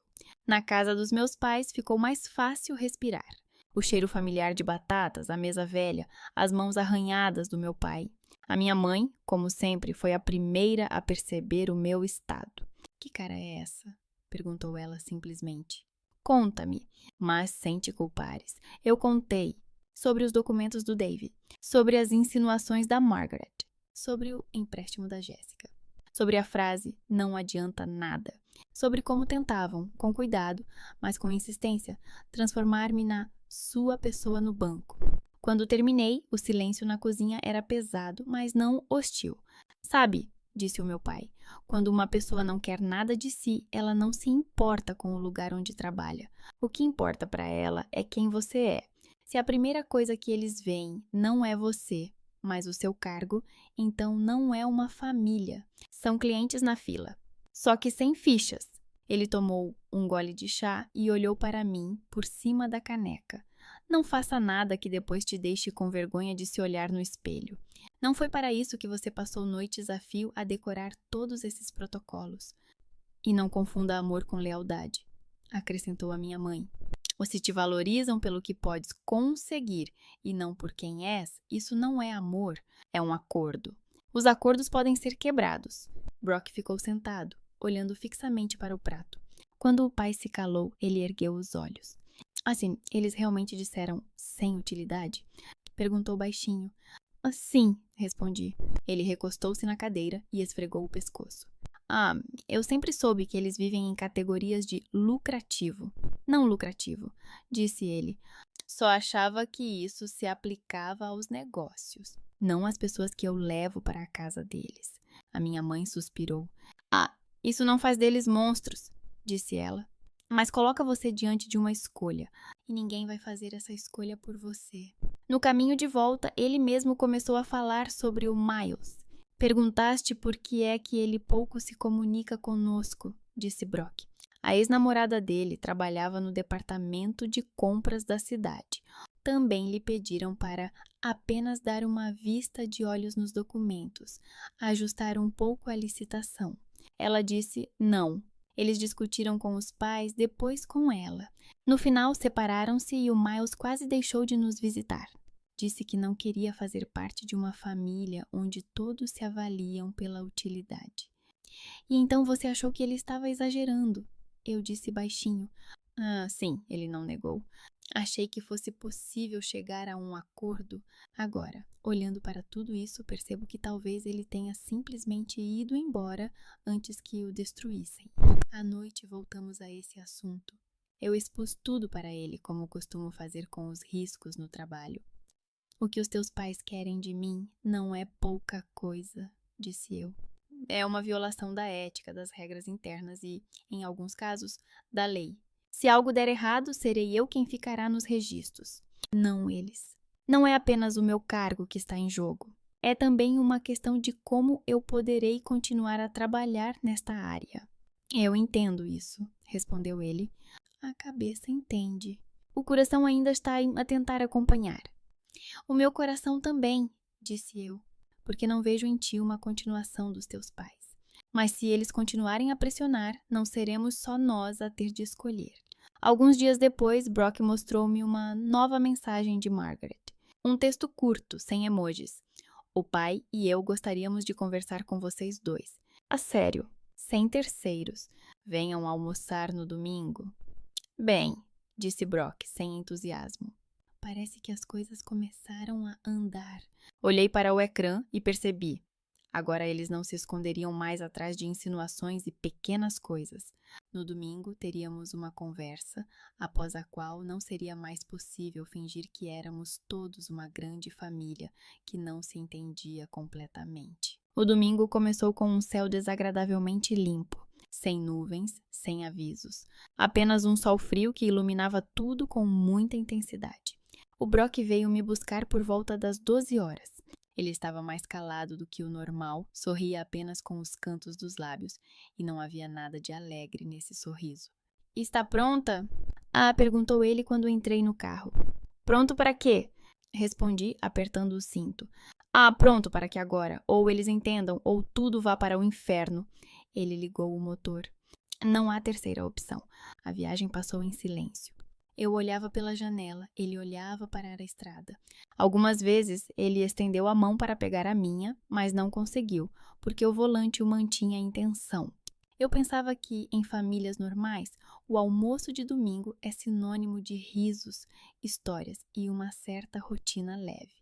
Na casa dos meus pais ficou mais fácil respirar. O cheiro familiar de batatas, a mesa velha, as mãos arranhadas do meu pai. A minha mãe, como sempre, foi a primeira a perceber o meu estado. Que cara é essa? Perguntou ela simplesmente. Conta-me, mas sem te culpares. Eu contei sobre os documentos do David, sobre as insinuações da Margaret, sobre o empréstimo da Jéssica, sobre a frase não adianta nada, sobre como tentavam, com cuidado, mas com insistência, transformar-me na sua pessoa no banco. Quando terminei, o silêncio na cozinha era pesado, mas não hostil. Sabe, disse o meu pai, quando uma pessoa não quer nada de si, ela não se importa com o lugar onde trabalha. O que importa para ela é quem você é. Se a primeira coisa que eles veem não é você, mas o seu cargo, então não é uma família. São clientes na fila, só que sem fichas. Ele tomou um gole de chá e olhou para mim por cima da caneca. Não faça nada que depois te deixe com vergonha de se olhar no espelho. Não foi para isso que você passou noites a fio a decorar todos esses protocolos. E não confunda amor com lealdade, acrescentou a minha mãe. Ou se te valorizam pelo que podes conseguir e não por quem és, isso não é amor, é um acordo. Os acordos podem ser quebrados. Brock ficou sentado, olhando fixamente para o prato. Quando o pai se calou, ele ergueu os olhos. Assim, eles realmente disseram sem utilidade? Perguntou baixinho. Sim, respondi. Ele recostou-se na cadeira e esfregou o pescoço. Ah, eu sempre soube que eles vivem em categorias de lucrativo. Não lucrativo, disse ele. Só achava que isso se aplicava aos negócios, não às pessoas que eu levo para a casa deles. A minha mãe suspirou. Ah, isso não faz deles monstros, disse ela. Mas coloca você diante de uma escolha, e ninguém vai fazer essa escolha por você. No caminho de volta, ele mesmo começou a falar sobre o Miles. Perguntaste por que é que ele pouco se comunica conosco, disse Brock. A ex-namorada dele trabalhava no departamento de compras da cidade. Também lhe pediram para apenas dar uma vista de olhos nos documentos, ajustar um pouco a licitação. Ela disse não. Eles discutiram com os pais, depois com ela. No final, separaram-se e o Miles quase deixou de nos visitar. Disse que não queria fazer parte de uma família onde todos se avaliam pela utilidade. E então você achou que ele estava exagerando? Eu disse baixinho. Ah, sim, ele não negou. Achei que fosse possível chegar a um acordo. Agora, olhando para tudo isso, percebo que talvez ele tenha simplesmente ido embora antes que o destruíssem. À noite voltamos a esse assunto. Eu expus tudo para ele, como costumo fazer com os riscos no trabalho. O que os teus pais querem de mim não é pouca coisa, disse eu. É uma violação da ética, das regras internas e, em alguns casos, da lei. Se algo der errado, serei eu quem ficará nos registros, não eles. Não é apenas o meu cargo que está em jogo. É também uma questão de como eu poderei continuar a trabalhar nesta área. Eu entendo isso, respondeu ele. A cabeça entende. O coração ainda está a tentar acompanhar. O meu coração também, disse eu, porque não vejo em ti uma continuação dos teus pais. Mas se eles continuarem a pressionar, não seremos só nós a ter de escolher. Alguns dias depois, Brock mostrou-me uma nova mensagem de Margaret. Um texto curto, sem emojis. O pai e eu gostaríamos de conversar com vocês dois. A sério, sem terceiros. Venham almoçar no domingo. Bem, disse Brock, sem entusiasmo. Parece que as coisas começaram a andar. Olhei para o ecrã e percebi. Agora eles não se esconderiam mais atrás de insinuações e pequenas coisas. No domingo teríamos uma conversa, após a qual não seria mais possível fingir que éramos todos uma grande família que não se entendia completamente. O domingo começou com um céu desagradavelmente limpo, sem nuvens, sem avisos. Apenas um sol frio que iluminava tudo com muita intensidade. O Brock veio me buscar por volta das 12 horas. Ele estava mais calado do que o normal, sorria apenas com os cantos dos lábios, e não havia nada de alegre nesse sorriso. Está pronta? Perguntou ele quando entrei no carro. Pronto para quê? Respondi, apertando o cinto. Pronto para que agora, ou eles entendam, ou tudo vá para o inferno. Ele ligou o motor. Não há terceira opção. A viagem passou em silêncio. Eu olhava pela janela, ele olhava para a estrada. Algumas vezes ele estendeu a mão para pegar a minha, mas não conseguiu, porque o volante o mantinha em tensão. Eu pensava que, em famílias normais, o almoço de domingo é sinônimo de risos, histórias e uma certa rotina leve.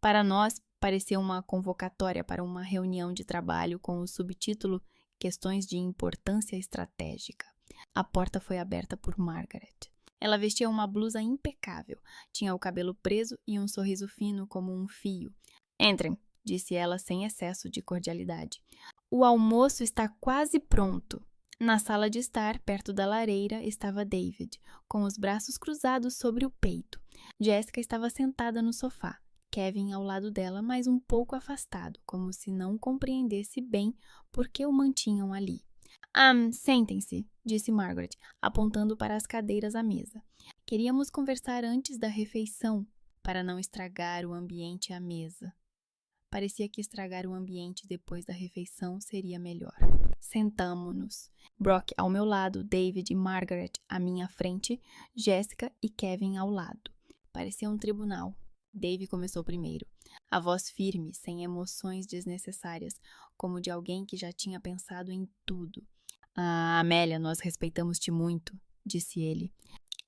Para nós, parecia uma convocatória para uma reunião de trabalho com o subtítulo Questões de Importância Estratégica. A porta foi aberta por Margaret. Ela vestia uma blusa impecável, tinha o cabelo preso e um sorriso fino como um fio. Entrem, disse ela sem excesso de cordialidade. O almoço está quase pronto. Na sala de estar, perto da lareira, estava David, com os braços cruzados sobre o peito. Jessica estava sentada no sofá, Kevin ao lado dela, mas um pouco afastado, como se não compreendesse bem por que o mantinham ali. Sentem-se, disse Margaret, apontando para as cadeiras à mesa. Queríamos conversar antes da refeição, para não estragar o ambiente à mesa. Parecia que estragar o ambiente depois da refeição seria melhor. Sentamo-nos. Brock ao meu lado, David e Margaret à minha frente, Jessica e Kevin ao lado. Parecia um tribunal. Dave começou primeiro. A voz firme, sem emoções desnecessárias, como de alguém que já tinha pensado em tudo. Amélia, nós respeitamos-te muito, disse ele.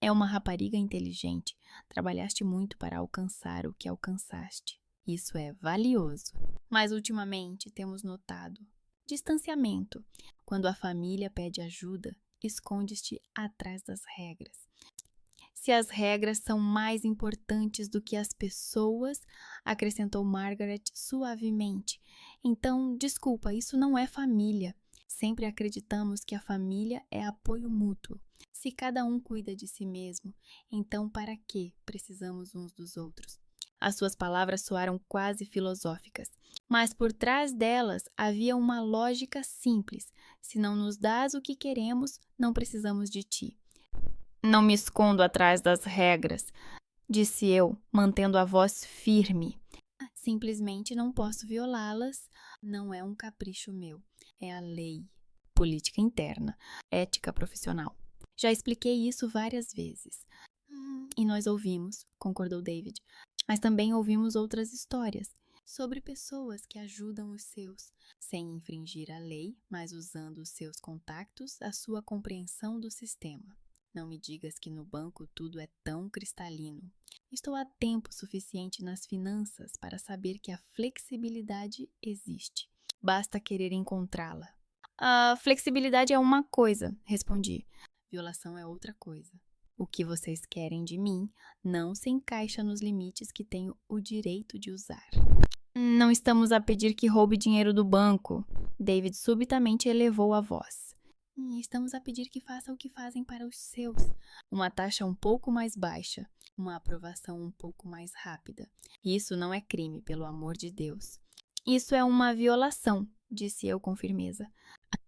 É uma rapariga inteligente. Trabalhaste muito para alcançar o que alcançaste. Isso é valioso. Mas ultimamente temos notado distanciamento. Quando a família pede ajuda, esconde-te atrás das regras. Se as regras são mais importantes do que as pessoas, acrescentou Margaret suavemente. Então, desculpa, isso não é família. Sempre acreditamos que a família é apoio mútuo. Se cada um cuida de si mesmo, então para que precisamos uns dos outros? As suas palavras soaram quase filosóficas, mas por trás delas havia uma lógica simples. Se não nos dás o que queremos, não precisamos de ti. Não me escondo atrás das regras, disse eu, mantendo a voz firme. Simplesmente não posso violá-las. Não é um capricho meu. É a lei. Política interna. Ética profissional. Já expliquei isso várias vezes. E nós ouvimos, concordou David. Mas também ouvimos outras histórias sobre pessoas que ajudam os seus, sem infringir a lei, mas usando os seus contactos, a sua compreensão do sistema. Não me digas que no banco tudo é tão cristalino. Estou há tempo suficiente nas finanças para saber que a flexibilidade existe. Basta querer encontrá-la. A flexibilidade é uma coisa, respondi. Violação é outra coisa. O que vocês querem de mim não se encaixa nos limites que tenho o direito de usar. Não estamos a pedir que roube dinheiro do banco. David subitamente elevou a voz. Estamos a pedir que faça o que fazem para os seus. Uma taxa um pouco mais baixa, uma aprovação um pouco mais rápida. Isso não é crime, pelo amor de Deus. Isso é uma violação, disse eu com firmeza.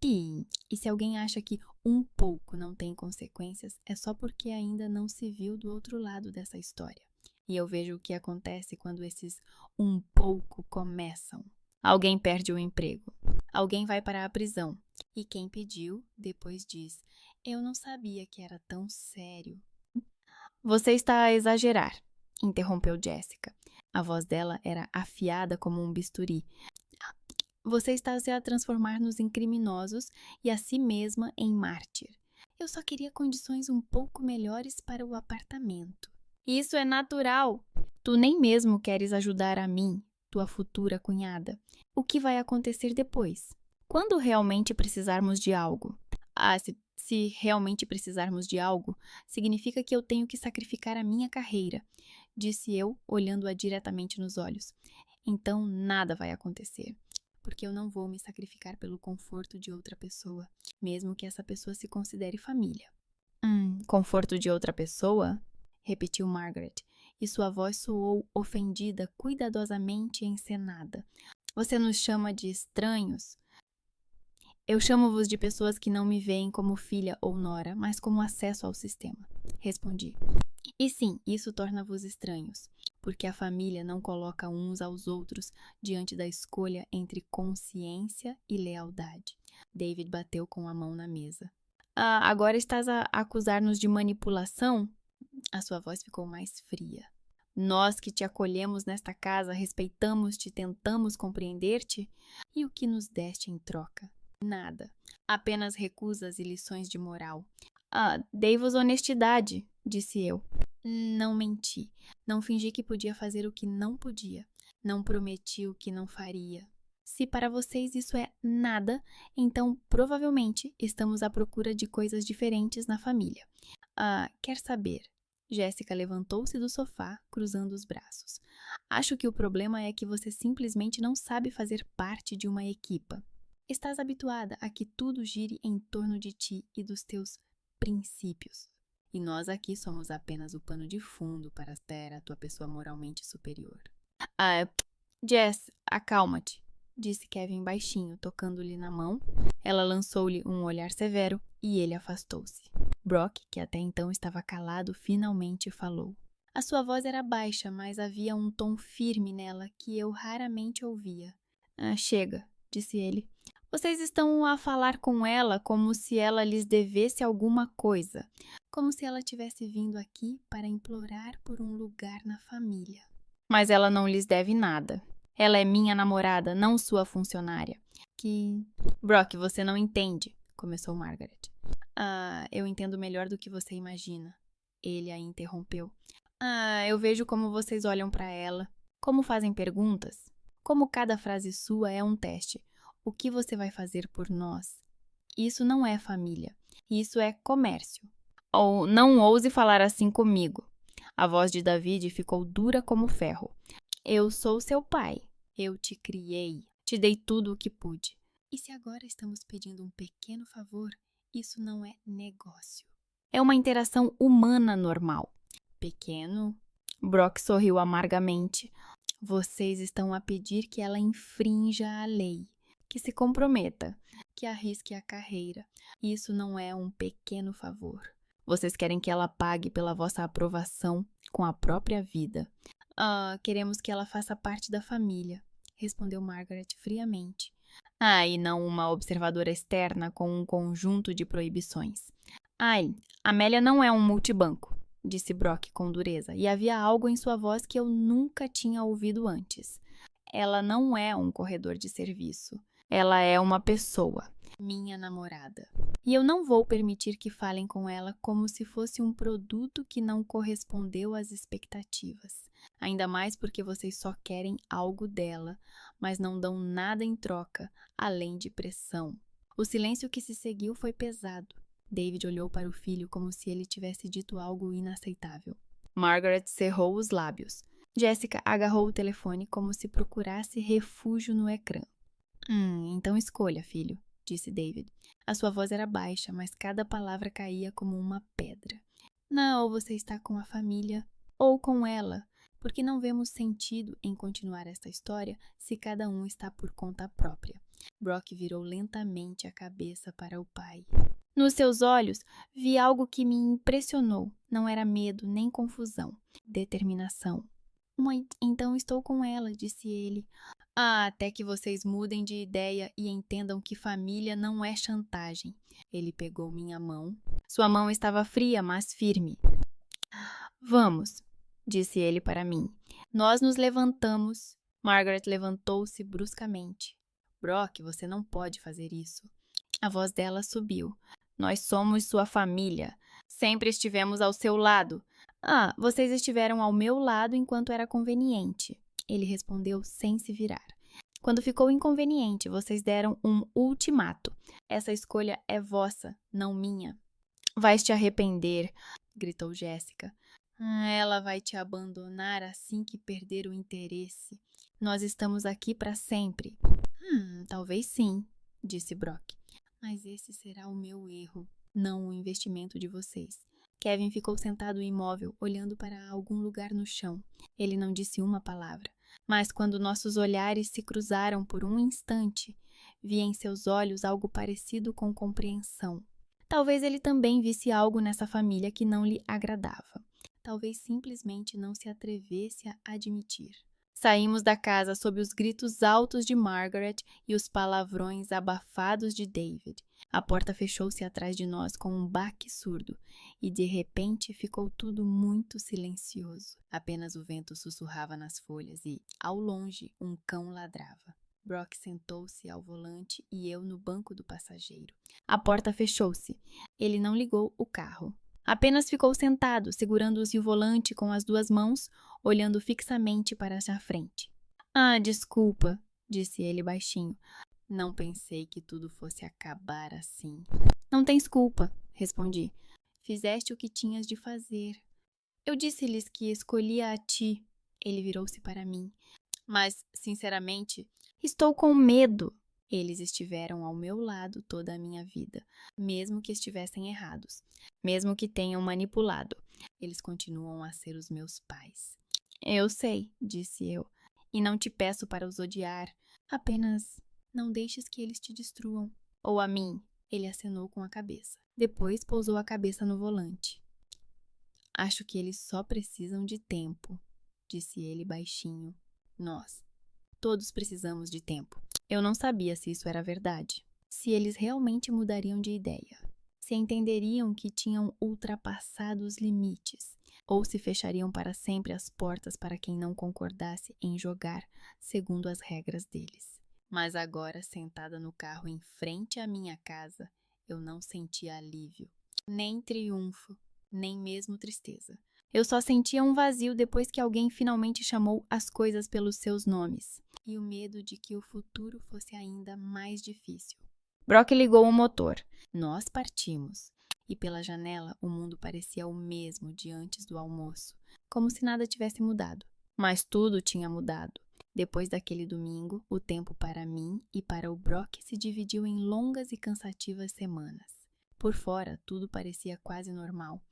E se alguém acha que um pouco não tem consequências, é só porque ainda não se viu do outro lado dessa história. E eu vejo o que acontece quando esses um pouco começam. Alguém perde o emprego. Alguém vai para a prisão. E quem pediu, depois diz, eu não sabia que era tão sério. Você está a exagerar, interrompeu Jessica. A voz dela era afiada como um bisturi. Você está a transformar-nos em criminosos e a si mesma em mártir. Eu só queria condições um pouco melhores para o apartamento. Isso é natural. Tu nem mesmo queres ajudar a mim, tua futura cunhada. O que vai acontecer depois? Quando realmente precisarmos de algo? Se realmente precisarmos de algo, significa que eu tenho que sacrificar a minha carreira, disse eu, olhando-a diretamente nos olhos. Então nada vai acontecer, porque eu não vou me sacrificar pelo conforto de outra pessoa, mesmo que essa pessoa se considere família. Conforto de outra pessoa? Repetiu Margaret, e sua voz soou ofendida, cuidadosamente encenada. Você nos chama de estranhos? Eu chamo-vos de pessoas que não me veem como filha ou nora, mas como acesso ao sistema, respondi. E sim, isso torna-vos estranhos, porque a família não coloca uns aos outros diante da escolha entre consciência e lealdade. David bateu com a mão na mesa. Agora estás a acusar-nos de manipulação? A sua voz ficou mais fria. Nós que te acolhemos nesta casa, respeitamos-te, tentamos compreender-te, e o que nos deste em troca? Nada. Apenas recusas e lições de moral. Dei-vos honestidade, disse eu. Não menti. Não fingi que podia fazer o que não podia. Não prometi o que não faria. Se para vocês isso é nada, então provavelmente estamos à procura de coisas diferentes na família. Quer saber? Jéssica levantou-se do sofá, cruzando os braços. Acho que o problema é que você simplesmente não sabe fazer parte de uma equipa. Estás habituada a que tudo gire em torno de ti e dos teus princípios. E nós aqui somos apenas o pano de fundo para ter a tua pessoa moralmente superior. Jess, acalma-te, disse Kevin baixinho, tocando-lhe na mão. Ela lançou-lhe um olhar severo e ele afastou-se. Brock, que até então estava calado, finalmente falou. A sua voz era baixa, mas havia um tom firme nela que eu raramente ouvia. Chega, disse ele. Vocês estão a falar com ela como se ela lhes devesse alguma coisa, como se ela tivesse vindo aqui para implorar por um lugar na família. Mas ela não lhes deve nada. Ela é minha namorada, não sua funcionária. Brock, você não entende, começou Margaret. Eu entendo melhor do que você imagina. Ele a interrompeu. Eu vejo como vocês olham para ela, como fazem perguntas, como cada frase sua é um teste. O que você vai fazer por nós? Isso não é família. Isso é comércio. Ou não ouse falar assim comigo. A voz de David ficou dura como ferro. Eu sou seu pai. Eu te criei. Te dei tudo o que pude. E se agora estamos pedindo um pequeno favor, isso não é negócio. É uma interação humana normal. Pequeno? Brock sorriu amargamente. Vocês estão a pedir que ela infrinja a lei, que se comprometa, que arrisque a carreira. Isso não é um pequeno favor. Vocês querem que ela pague pela vossa aprovação com a própria vida. Queremos que ela faça parte da família, respondeu Margaret friamente. E não uma observadora externa com um conjunto de proibições. Amélia não é um multibanco, disse Brock com dureza, e havia algo em sua voz que eu nunca tinha ouvido antes. Ela não é um corredor de serviço. Ela é uma pessoa, minha namorada. E eu não vou permitir que falem com ela como se fosse um produto que não correspondeu às expectativas. Ainda mais porque vocês só querem algo dela, mas não dão nada em troca, além de pressão. O silêncio que se seguiu foi pesado. David olhou para o filho como se ele tivesse dito algo inaceitável. Margaret cerrou os lábios. Jéssica agarrou o telefone como se procurasse refúgio no ecrã. Então escolha, filho, disse David. A sua voz era baixa, mas cada palavra caía como uma pedra. Ou você está com a família, ou com ela, porque não vemos sentido em continuar esta história se cada um está por conta própria. Brock virou lentamente a cabeça para o pai. Nos seus olhos, vi algo que me impressionou. Não era medo nem confusão. Determinação. Mãe, então estou com ela, disse ele. Até que vocês mudem de ideia e entendam que família não é chantagem. Ele pegou minha mão. Sua mão estava fria, mas firme. Vamos, disse ele para mim. Nós nos levantamos. Margaret levantou-se bruscamente. Brock, você não pode fazer isso. A voz dela subiu. Nós somos sua família. Sempre estivemos ao seu lado. Ah, vocês estiveram ao meu lado enquanto era conveniente, ele respondeu sem se virar. Quando ficou inconveniente, vocês deram um ultimato. Essa escolha é vossa, não minha. Vais te arrepender, gritou Jéssica. Ela vai te abandonar assim que perder o interesse. Nós estamos aqui para sempre. Talvez sim, disse Brock. Mas esse será o meu erro, não o investimento de vocês. Kevin ficou sentado imóvel, olhando para algum lugar no chão. Ele não disse uma palavra. Mas quando nossos olhares se cruzaram por um instante, vi em seus olhos algo parecido com compreensão. Talvez ele também visse algo nessa família que não lhe agradava. Talvez simplesmente não se atrevesse a admitir. Saímos da casa sob os gritos altos de Margaret e os palavrões abafados de David. A porta fechou-se atrás de nós com um baque surdo e de repente ficou tudo muito silencioso. Apenas o vento sussurrava nas folhas e, ao longe, um cão ladrava. Brock sentou-se ao volante e eu no banco do passageiro. A porta fechou-se. Ele não ligou o carro. Apenas ficou sentado, segurando-se o volante com as duas mãos, olhando fixamente para a frente. Ah, desculpa, disse ele baixinho. Não pensei que tudo fosse acabar assim. Não tens culpa, respondi. Fizeste o que tinhas de fazer. Eu disse-lhes que escolhia a ti. Ele virou-se para mim. Mas, sinceramente, estou com medo. Eles estiveram ao meu lado toda a minha vida, mesmo que estivessem errados, mesmo que tenham manipulado. Eles continuam a ser os meus pais. Eu sei, disse eu, e não te peço para os odiar. Apenas não deixes que eles te destruam. Ou a mim, ele acenou com a cabeça. Depois pousou a cabeça no volante. Acho que eles só precisam de tempo, disse ele baixinho. Nós. Todos precisamos de tempo. Eu não sabia se isso era verdade. Se eles realmente mudariam de ideia. Se entenderiam que tinham ultrapassado os limites. Ou se fechariam para sempre as portas para quem não concordasse em jogar segundo as regras deles. Mas agora, sentada no carro em frente à minha casa, eu não sentia alívio, nem triunfo, nem mesmo tristeza. Eu só sentia um vazio depois que alguém finalmente chamou as coisas pelos seus nomes, e o medo de que o futuro fosse ainda mais difícil. Brock ligou o motor. Nós partimos, e pela janela o mundo parecia o mesmo de antes do almoço, como se nada tivesse mudado. Mas tudo tinha mudado. Depois daquele domingo, o tempo para mim e para o Brock se dividiu em longas e cansativas semanas. Por fora, tudo parecia quase normal.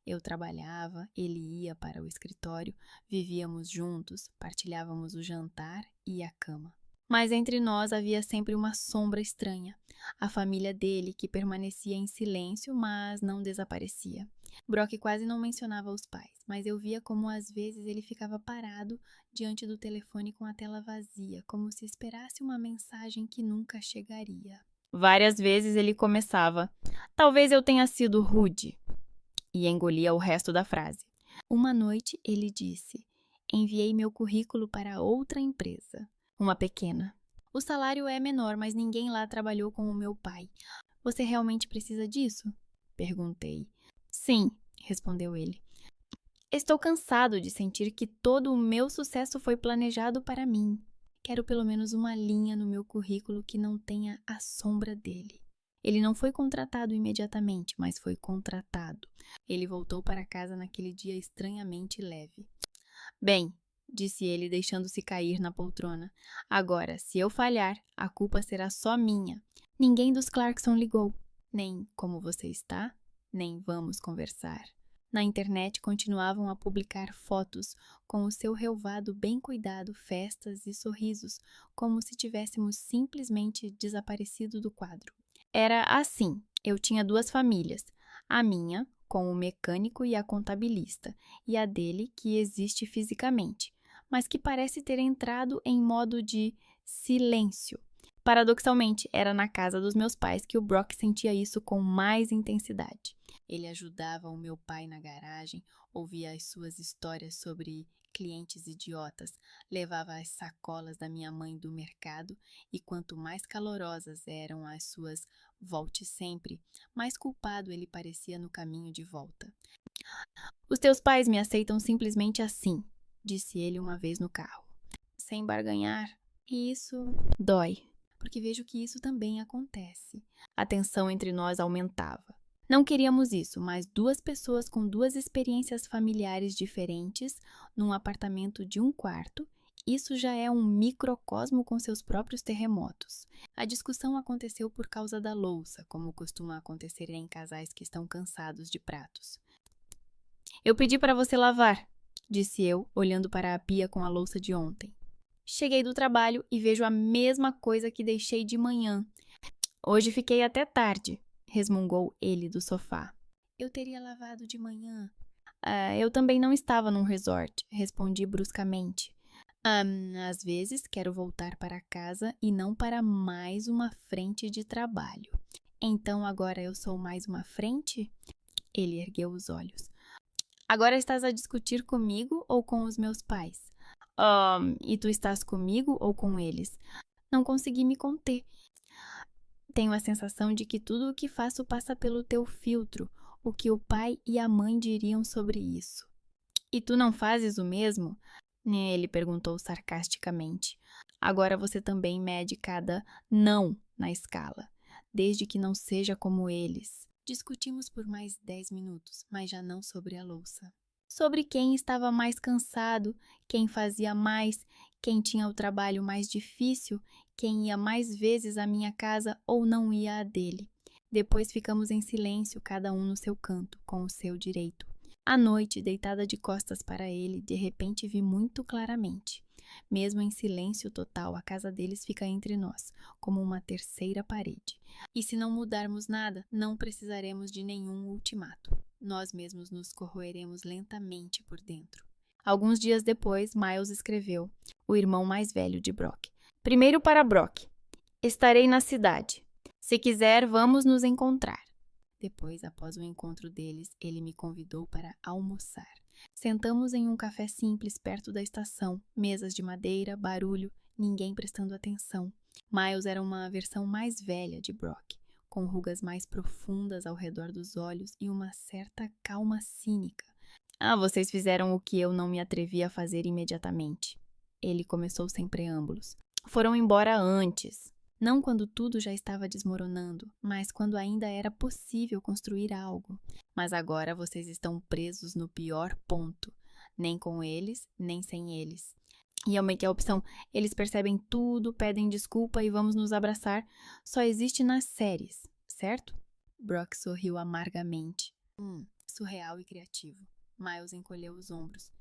Eu trabalhava, ele ia para o escritório, vivíamos juntos, partilhávamos o jantar e a cama. Mas entre nós havia sempre uma sombra estranha. A família dele, que permanecia em silêncio, mas não desaparecia. Brock quase não mencionava os pais, mas eu via como às vezes ele ficava parado diante do telefone com a tela vazia, como se esperasse uma mensagem que nunca chegaria. Várias vezes ele começava: "Talvez eu tenha sido rude", e engolia o resto da frase. Uma noite ele disse: "Enviei meu currículo para outra empresa, uma pequena. O salário é menor, mas ninguém lá trabalhou com o meu pai. Você realmente precisa disso?" Perguntei. "Sim", respondeu ele. "Estou cansado de sentir que todo o meu sucesso foi planejado para mim. Quero pelo menos uma linha no meu currículo que não tenha a sombra dele." Ele não foi contratado imediatamente, mas foi contratado. Ele voltou para casa naquele dia estranhamente leve. "Bem", disse ele, deixando-se cair na poltrona, "agora, se eu falhar, a culpa será só minha. Ninguém dos Clarkson ligou. Nem como você está, nem vamos conversar." Na internet continuavam a publicar fotos com o seu relvado bem cuidado, festas e sorrisos, como se tivéssemos simplesmente desaparecido do quadro. Era assim, eu tinha duas famílias, a minha, com o mecânico e a contabilista, e a dele, que existe fisicamente, mas que parece ter entrado em modo de silêncio. Paradoxalmente, era na casa dos meus pais que o Brock sentia isso com mais intensidade. Ele ajudava o meu pai na garagem, ouvia as suas histórias sobre clientes idiotas, levava as sacolas da minha mãe do mercado e quanto mais calorosas eram as suas "volte sempre", mais culpado ele parecia no caminho de volta. Os teus pais me aceitam simplesmente assim, disse ele uma vez no carro. Sem barganhar. E isso dói, porque vejo que isso também acontece. A tensão entre nós aumentava. Não queríamos isso, mas duas pessoas com duas experiências familiares diferentes, num apartamento de um quarto, isso já é um microcosmo com seus próprios terremotos. A discussão aconteceu por causa da louça, como costuma acontecer em casais que estão cansados de pratos. Eu pedi para você lavar, disse eu, olhando para a pia com a louça de ontem. Cheguei do trabalho e vejo a mesma coisa que deixei de manhã. Hoje fiquei até tarde, resmungou ele do sofá. Eu teria lavado de manhã. Eu também não estava num resort, respondi bruscamente. Às vezes quero voltar para casa e não para mais uma frente de trabalho. Então agora eu sou mais uma frente? Ele ergueu os olhos. Agora estás a discutir comigo ou com os meus pais? E tu estás comigo ou com eles? Não consegui me conter. Tenho a sensação de que tudo o que faço passa pelo teu filtro, o que o pai e a mãe diriam sobre isso. E tu não fazes o mesmo? Ele perguntou sarcasticamente. Agora você também mede cada não na escala, desde que não seja como eles. Discutimos por mais 10 minutos, mas já não sobre a louça. Sobre quem estava mais cansado, quem fazia mais, quem tinha o trabalho mais difícil, quem ia mais vezes à minha casa ou não ia à dele. Depois ficamos em silêncio, cada um no seu canto, com o seu direito. À noite, deitada de costas para ele, de repente vi muito claramente. Mesmo em silêncio total, a casa deles fica entre nós, como uma terceira parede. E se não mudarmos nada, não precisaremos de nenhum ultimato. Nós mesmos nos corroeremos lentamente por dentro. Alguns dias depois, Miles escreveu, o irmão mais velho de Brock. Primeiro para Brock. Estarei na cidade. Se quiser, vamos nos encontrar. Depois, após o encontro deles, ele me convidou para almoçar. Sentamos em um café simples perto da estação, mesas de madeira, barulho, ninguém prestando atenção. Miles era uma versão mais velha de Brock, com rugas mais profundas ao redor dos olhos e uma certa calma cínica. Vocês fizeram o que eu não me atrevi a fazer imediatamente. Ele começou sem preâmbulos. Foram embora antes. Não quando tudo já estava desmoronando, mas quando ainda era possível construir algo. Mas agora vocês estão presos no pior ponto. Nem com eles, nem sem eles. E aumentei a opção, eles percebem tudo, pedem desculpa e vamos nos abraçar. Só existe nas séries, certo? Brock sorriu amargamente. Surreal e criativo. Miles encolheu os ombros.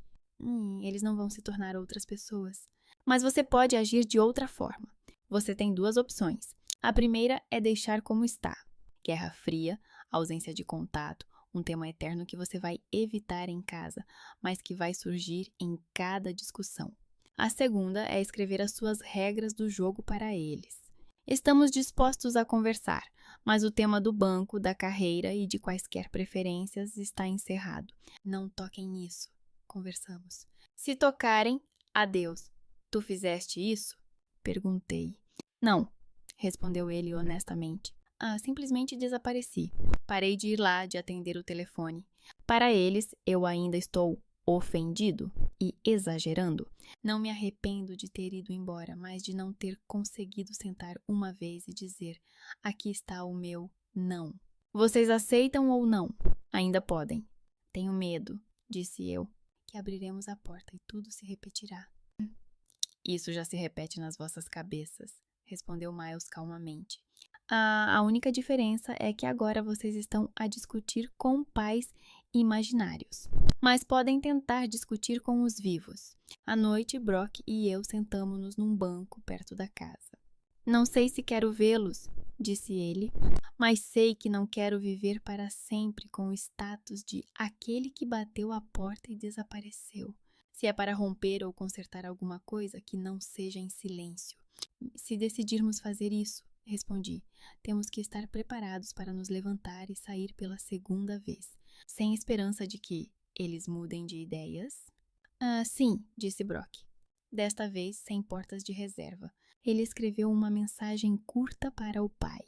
Eles não vão se tornar outras pessoas. Mas você pode agir de outra forma. Você tem duas opções. A primeira é deixar como está. Guerra Fria, ausência de contato, um tema eterno que você vai evitar em casa, mas que vai surgir em cada discussão. A segunda é escrever as suas regras do jogo para eles. Estamos dispostos a conversar, mas o tema do banco, da carreira e de quaisquer preferências está encerrado. Não toquem nisso. Conversamos. Se tocarem, adeus. Tu fizeste isso? Perguntei. Não, respondeu ele honestamente. Simplesmente desapareci. Parei de ir lá, de atender o telefone. Para eles, eu ainda estou ofendido e exagerando. Não me arrependo de ter ido embora, mas de não ter conseguido sentar uma vez e dizer: aqui está o meu não. Vocês aceitam ou não? Ainda podem. Tenho medo, disse eu, que abriremos a porta e tudo se repetirá. Isso já se repete nas vossas cabeças, respondeu Miles calmamente. A única diferença é que agora vocês estão a discutir com pais imaginários, mas podem tentar discutir com os vivos. À noite, Brock e eu sentamo-nos num banco perto da casa. Não sei se quero vê-los, disse ele, mas sei que não quero viver para sempre com o status de aquele que bateu a porta e desapareceu. Se é para romper ou consertar alguma coisa, que não seja em silêncio. Se decidirmos fazer isso, respondi, temos que estar preparados para nos levantar e sair pela segunda vez, sem esperança de que eles mudem de ideias. Sim, disse Brock. Desta vez, sem portas de reserva. Ele escreveu uma mensagem curta para o pai.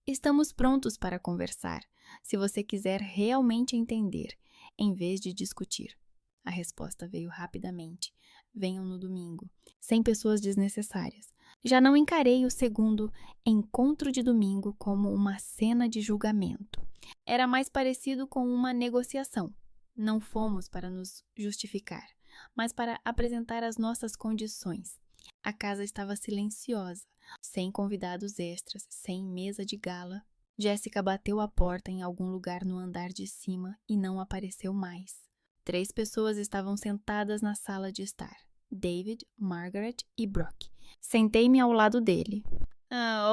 Estamos prontos para conversar, se você quiser realmente entender, em vez de discutir. A resposta veio rapidamente. Venham no domingo, sem pessoas desnecessárias. Já não encarei o segundo encontro de domingo como uma cena de julgamento. Era mais parecido com uma negociação. Não fomos para nos justificar, mas para apresentar as nossas condições. A casa estava silenciosa, sem convidados extras, sem mesa de gala. Jéssica bateu a porta em algum lugar no andar de cima e não apareceu mais. 3 pessoas estavam sentadas na sala de estar. David, Margaret e Brock. Sentei-me ao lado dele.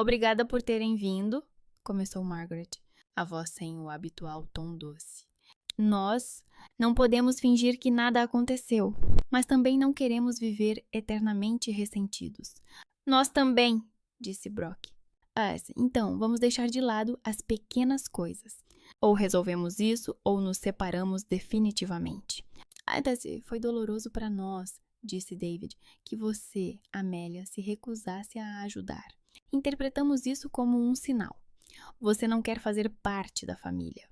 Obrigada por terem vindo, começou Margaret, a voz sem o habitual tom doce. Nós não podemos fingir que nada aconteceu, mas também não queremos viver eternamente ressentidos. Nós também, disse Brock. Então, vamos deixar de lado as pequenas coisas. Ou resolvemos isso, ou nos separamos definitivamente. Foi doloroso para nós, disse David, que você, Amélia, se recusasse a ajudar. Interpretamos isso como um sinal. Você não quer fazer parte da família.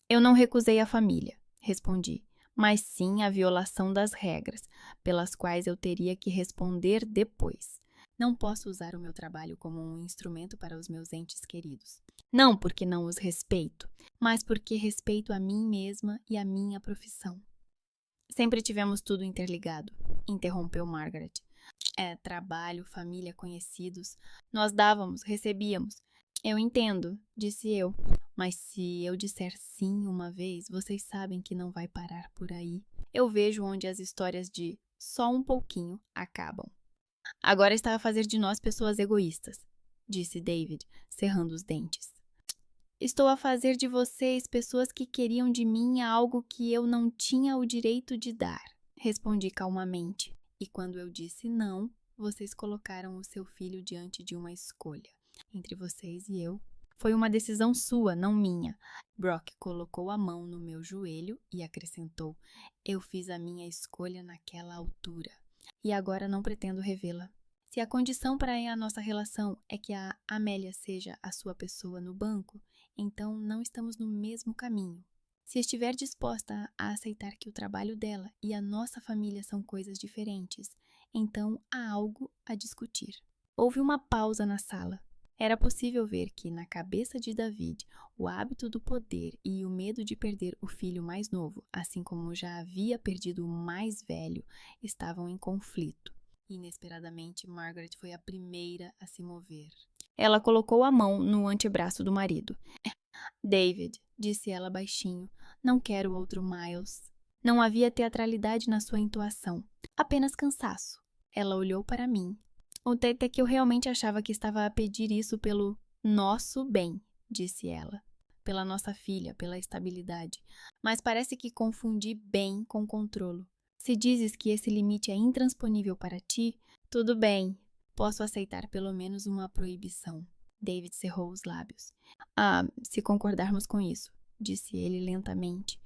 Eu não recusei a família, respondi, mas sim a violação das regras, pelas quais eu teria que responder depois. Não posso usar o meu trabalho como um instrumento para os meus entes queridos. Não porque não os respeito, mas porque respeito a mim mesma e a minha profissão. Sempre tivemos tudo interligado, interrompeu Margaret. Trabalho, família, conhecidos. Nós dávamos, recebíamos. Eu entendo, disse eu. Mas se eu disser sim uma vez, vocês sabem que não vai parar por aí. Eu vejo onde as histórias de só um pouquinho acabam. Agora está a fazer de nós pessoas egoístas, disse David, cerrando os dentes. Estou a fazer de vocês pessoas que queriam de mim algo que eu não tinha o direito de dar, respondi calmamente. E quando eu disse não, vocês colocaram o seu filho diante de uma escolha. Entre vocês e eu. Foi uma decisão sua, não minha. Brock colocou a mão no meu joelho e acrescentou: eu fiz a minha escolha naquela altura. E agora não pretendo revê-la. Se a condição para a nossa relação é que a Amélia seja a sua pessoa no banco, então não estamos no mesmo caminho. Se estiver disposta a aceitar que o trabalho dela e a nossa família são coisas diferentes, então há algo a discutir. Houve uma pausa na sala. Era possível ver que, na cabeça de David, o hábito do poder e o medo de perder o filho mais novo, assim como já havia perdido o mais velho, estavam em conflito. Inesperadamente, Margaret foi a primeira a se mover. Ela colocou a mão no antebraço do marido. David, disse ela baixinho, não quero outro Miles. Não havia teatralidade na sua entoação, apenas cansaço. Ela olhou para mim. Até que eu realmente achava que estava a pedir isso pelo nosso bem, disse ela. Pela nossa filha, pela estabilidade. Mas parece que confundi bem com controlo. Se dizes que esse limite é intransponível para ti, tudo bem. Posso aceitar pelo menos uma proibição. David cerrou os lábios. Se concordarmos com isso, disse ele lentamente.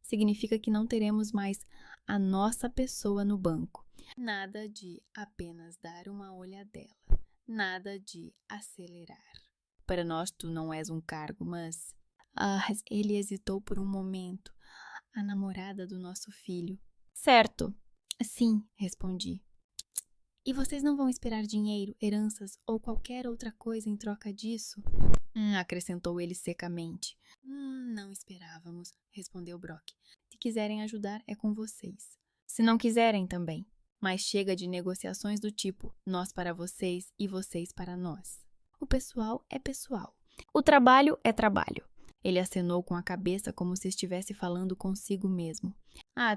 Significa que não teremos mais a nossa pessoa no banco. Nada de apenas dar uma olhadela. Nada de acelerar. Para nós tu não és um cargo, mas... ele hesitou por um momento. A namorada do nosso filho. Certo. Sim, respondi. E vocês não vão esperar dinheiro, heranças ou qualquer outra coisa em troca disso? Acrescentou ele secamente. Não esperávamos, respondeu Brock. Se quiserem ajudar, é com vocês. Se não quiserem, também. Mas chega de negociações do tipo nós para vocês e vocês para nós. O pessoal é pessoal. O trabalho é trabalho. Ele acenou com a cabeça como se estivesse falando consigo mesmo.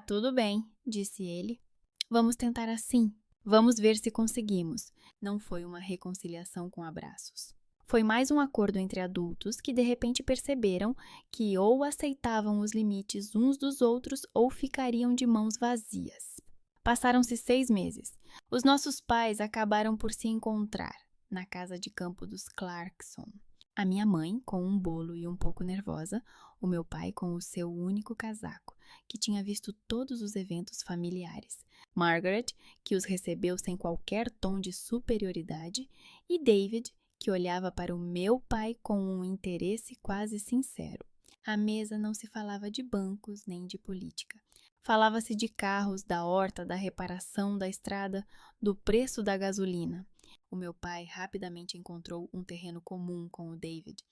Tudo bem, disse ele. Vamos tentar assim. Vamos ver se conseguimos. Não foi uma reconciliação com abraços. Foi mais um acordo entre adultos que de repente perceberam que ou aceitavam os limites uns dos outros ou ficariam de mãos vazias. Passaram-se 6 meses. Os nossos pais acabaram por se encontrar na casa de campo dos Clarkson. A minha mãe, com um bolo e um pouco nervosa, o meu pai com o seu único casaco, que tinha visto todos os eventos familiares, Margaret, que os recebeu sem qualquer tom de superioridade, e David, que olhava para o meu pai com um interesse quase sincero. À mesa não se falava de bancos nem de política. Falava-se de carros, da horta, da reparação da estrada, do preço da gasolina. O meu pai rapidamente encontrou um terreno comum com o David.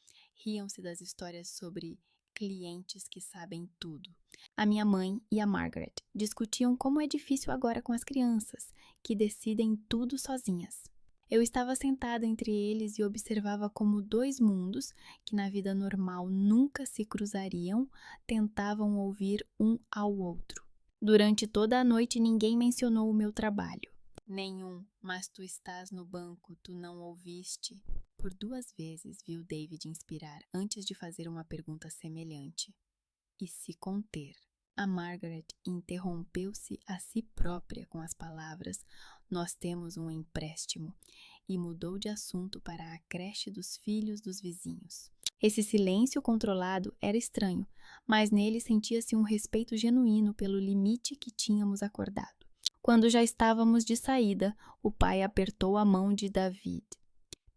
Riam-se das histórias sobre clientes que sabem tudo. A minha mãe e a Margaret discutiam como é difícil agora com as crianças, que decidem tudo sozinhas. Eu estava sentada entre eles e observava como dois mundos, que na vida normal nunca se cruzariam, tentavam ouvir um ao outro. Durante toda a noite ninguém mencionou o meu trabalho. Nenhum, mas tu estás no banco, tu não ouviste? Por 2 vezes viu David inspirar antes de fazer uma pergunta semelhante. E se conter. A Margaret interrompeu-se a si própria com as palavras: "Nós temos um empréstimo", e mudou de assunto para a creche dos filhos dos vizinhos. Esse silêncio controlado era estranho, mas nele sentia-se um respeito genuíno pelo limite que tínhamos acordado. Quando já estávamos de saída, o pai apertou a mão de David.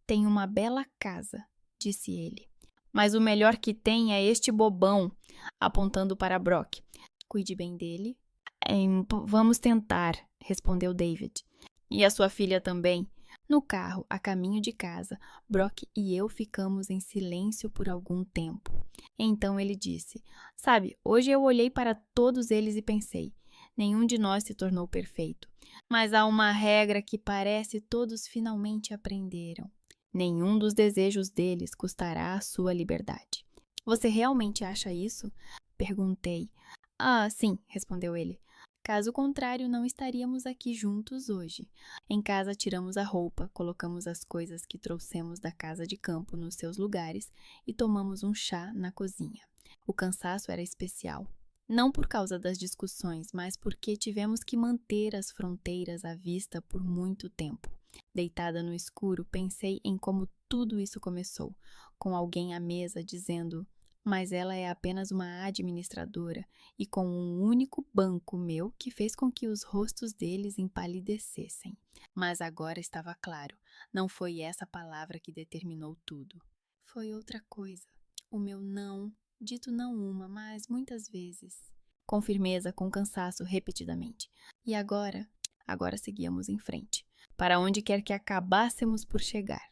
"Tem uma bela casa", disse ele. "Mas o melhor que tem é este bobão", apontando para Brock. "Cuide bem dele." Vamos tentar", respondeu David. "E a sua filha também." No carro, a caminho de casa, Brock e eu ficamos em silêncio por algum tempo. Então ele disse: "Sabe, hoje eu olhei para todos eles e pensei, nenhum de nós se tornou perfeito. Mas há uma regra que parece todos finalmente aprenderam. Nenhum dos desejos deles custará a sua liberdade." "Você realmente acha isso?" perguntei. "Ah, sim", respondeu ele. "Caso contrário, não estaríamos aqui juntos hoje. Em casa tiramos a roupa, colocamos as coisas que trouxemos da casa de campo nos seus lugares e tomamos um chá na cozinha." O cansaço era especial. Não por causa das discussões, mas porque tivemos que manter as fronteiras à vista por muito tempo. Deitada no escuro, pensei em como tudo isso começou, com alguém à mesa dizendo: "Mas ela é apenas uma administradora", e com um único banco meu que fez com que os rostos deles empalidecessem. Mas agora estava claro, não foi essa palavra que determinou tudo. Foi outra coisa. O meu não, dito não uma, mas muitas vezes. Com firmeza, com cansaço, repetidamente. E agora seguíamos em frente, para onde quer que acabássemos por chegar.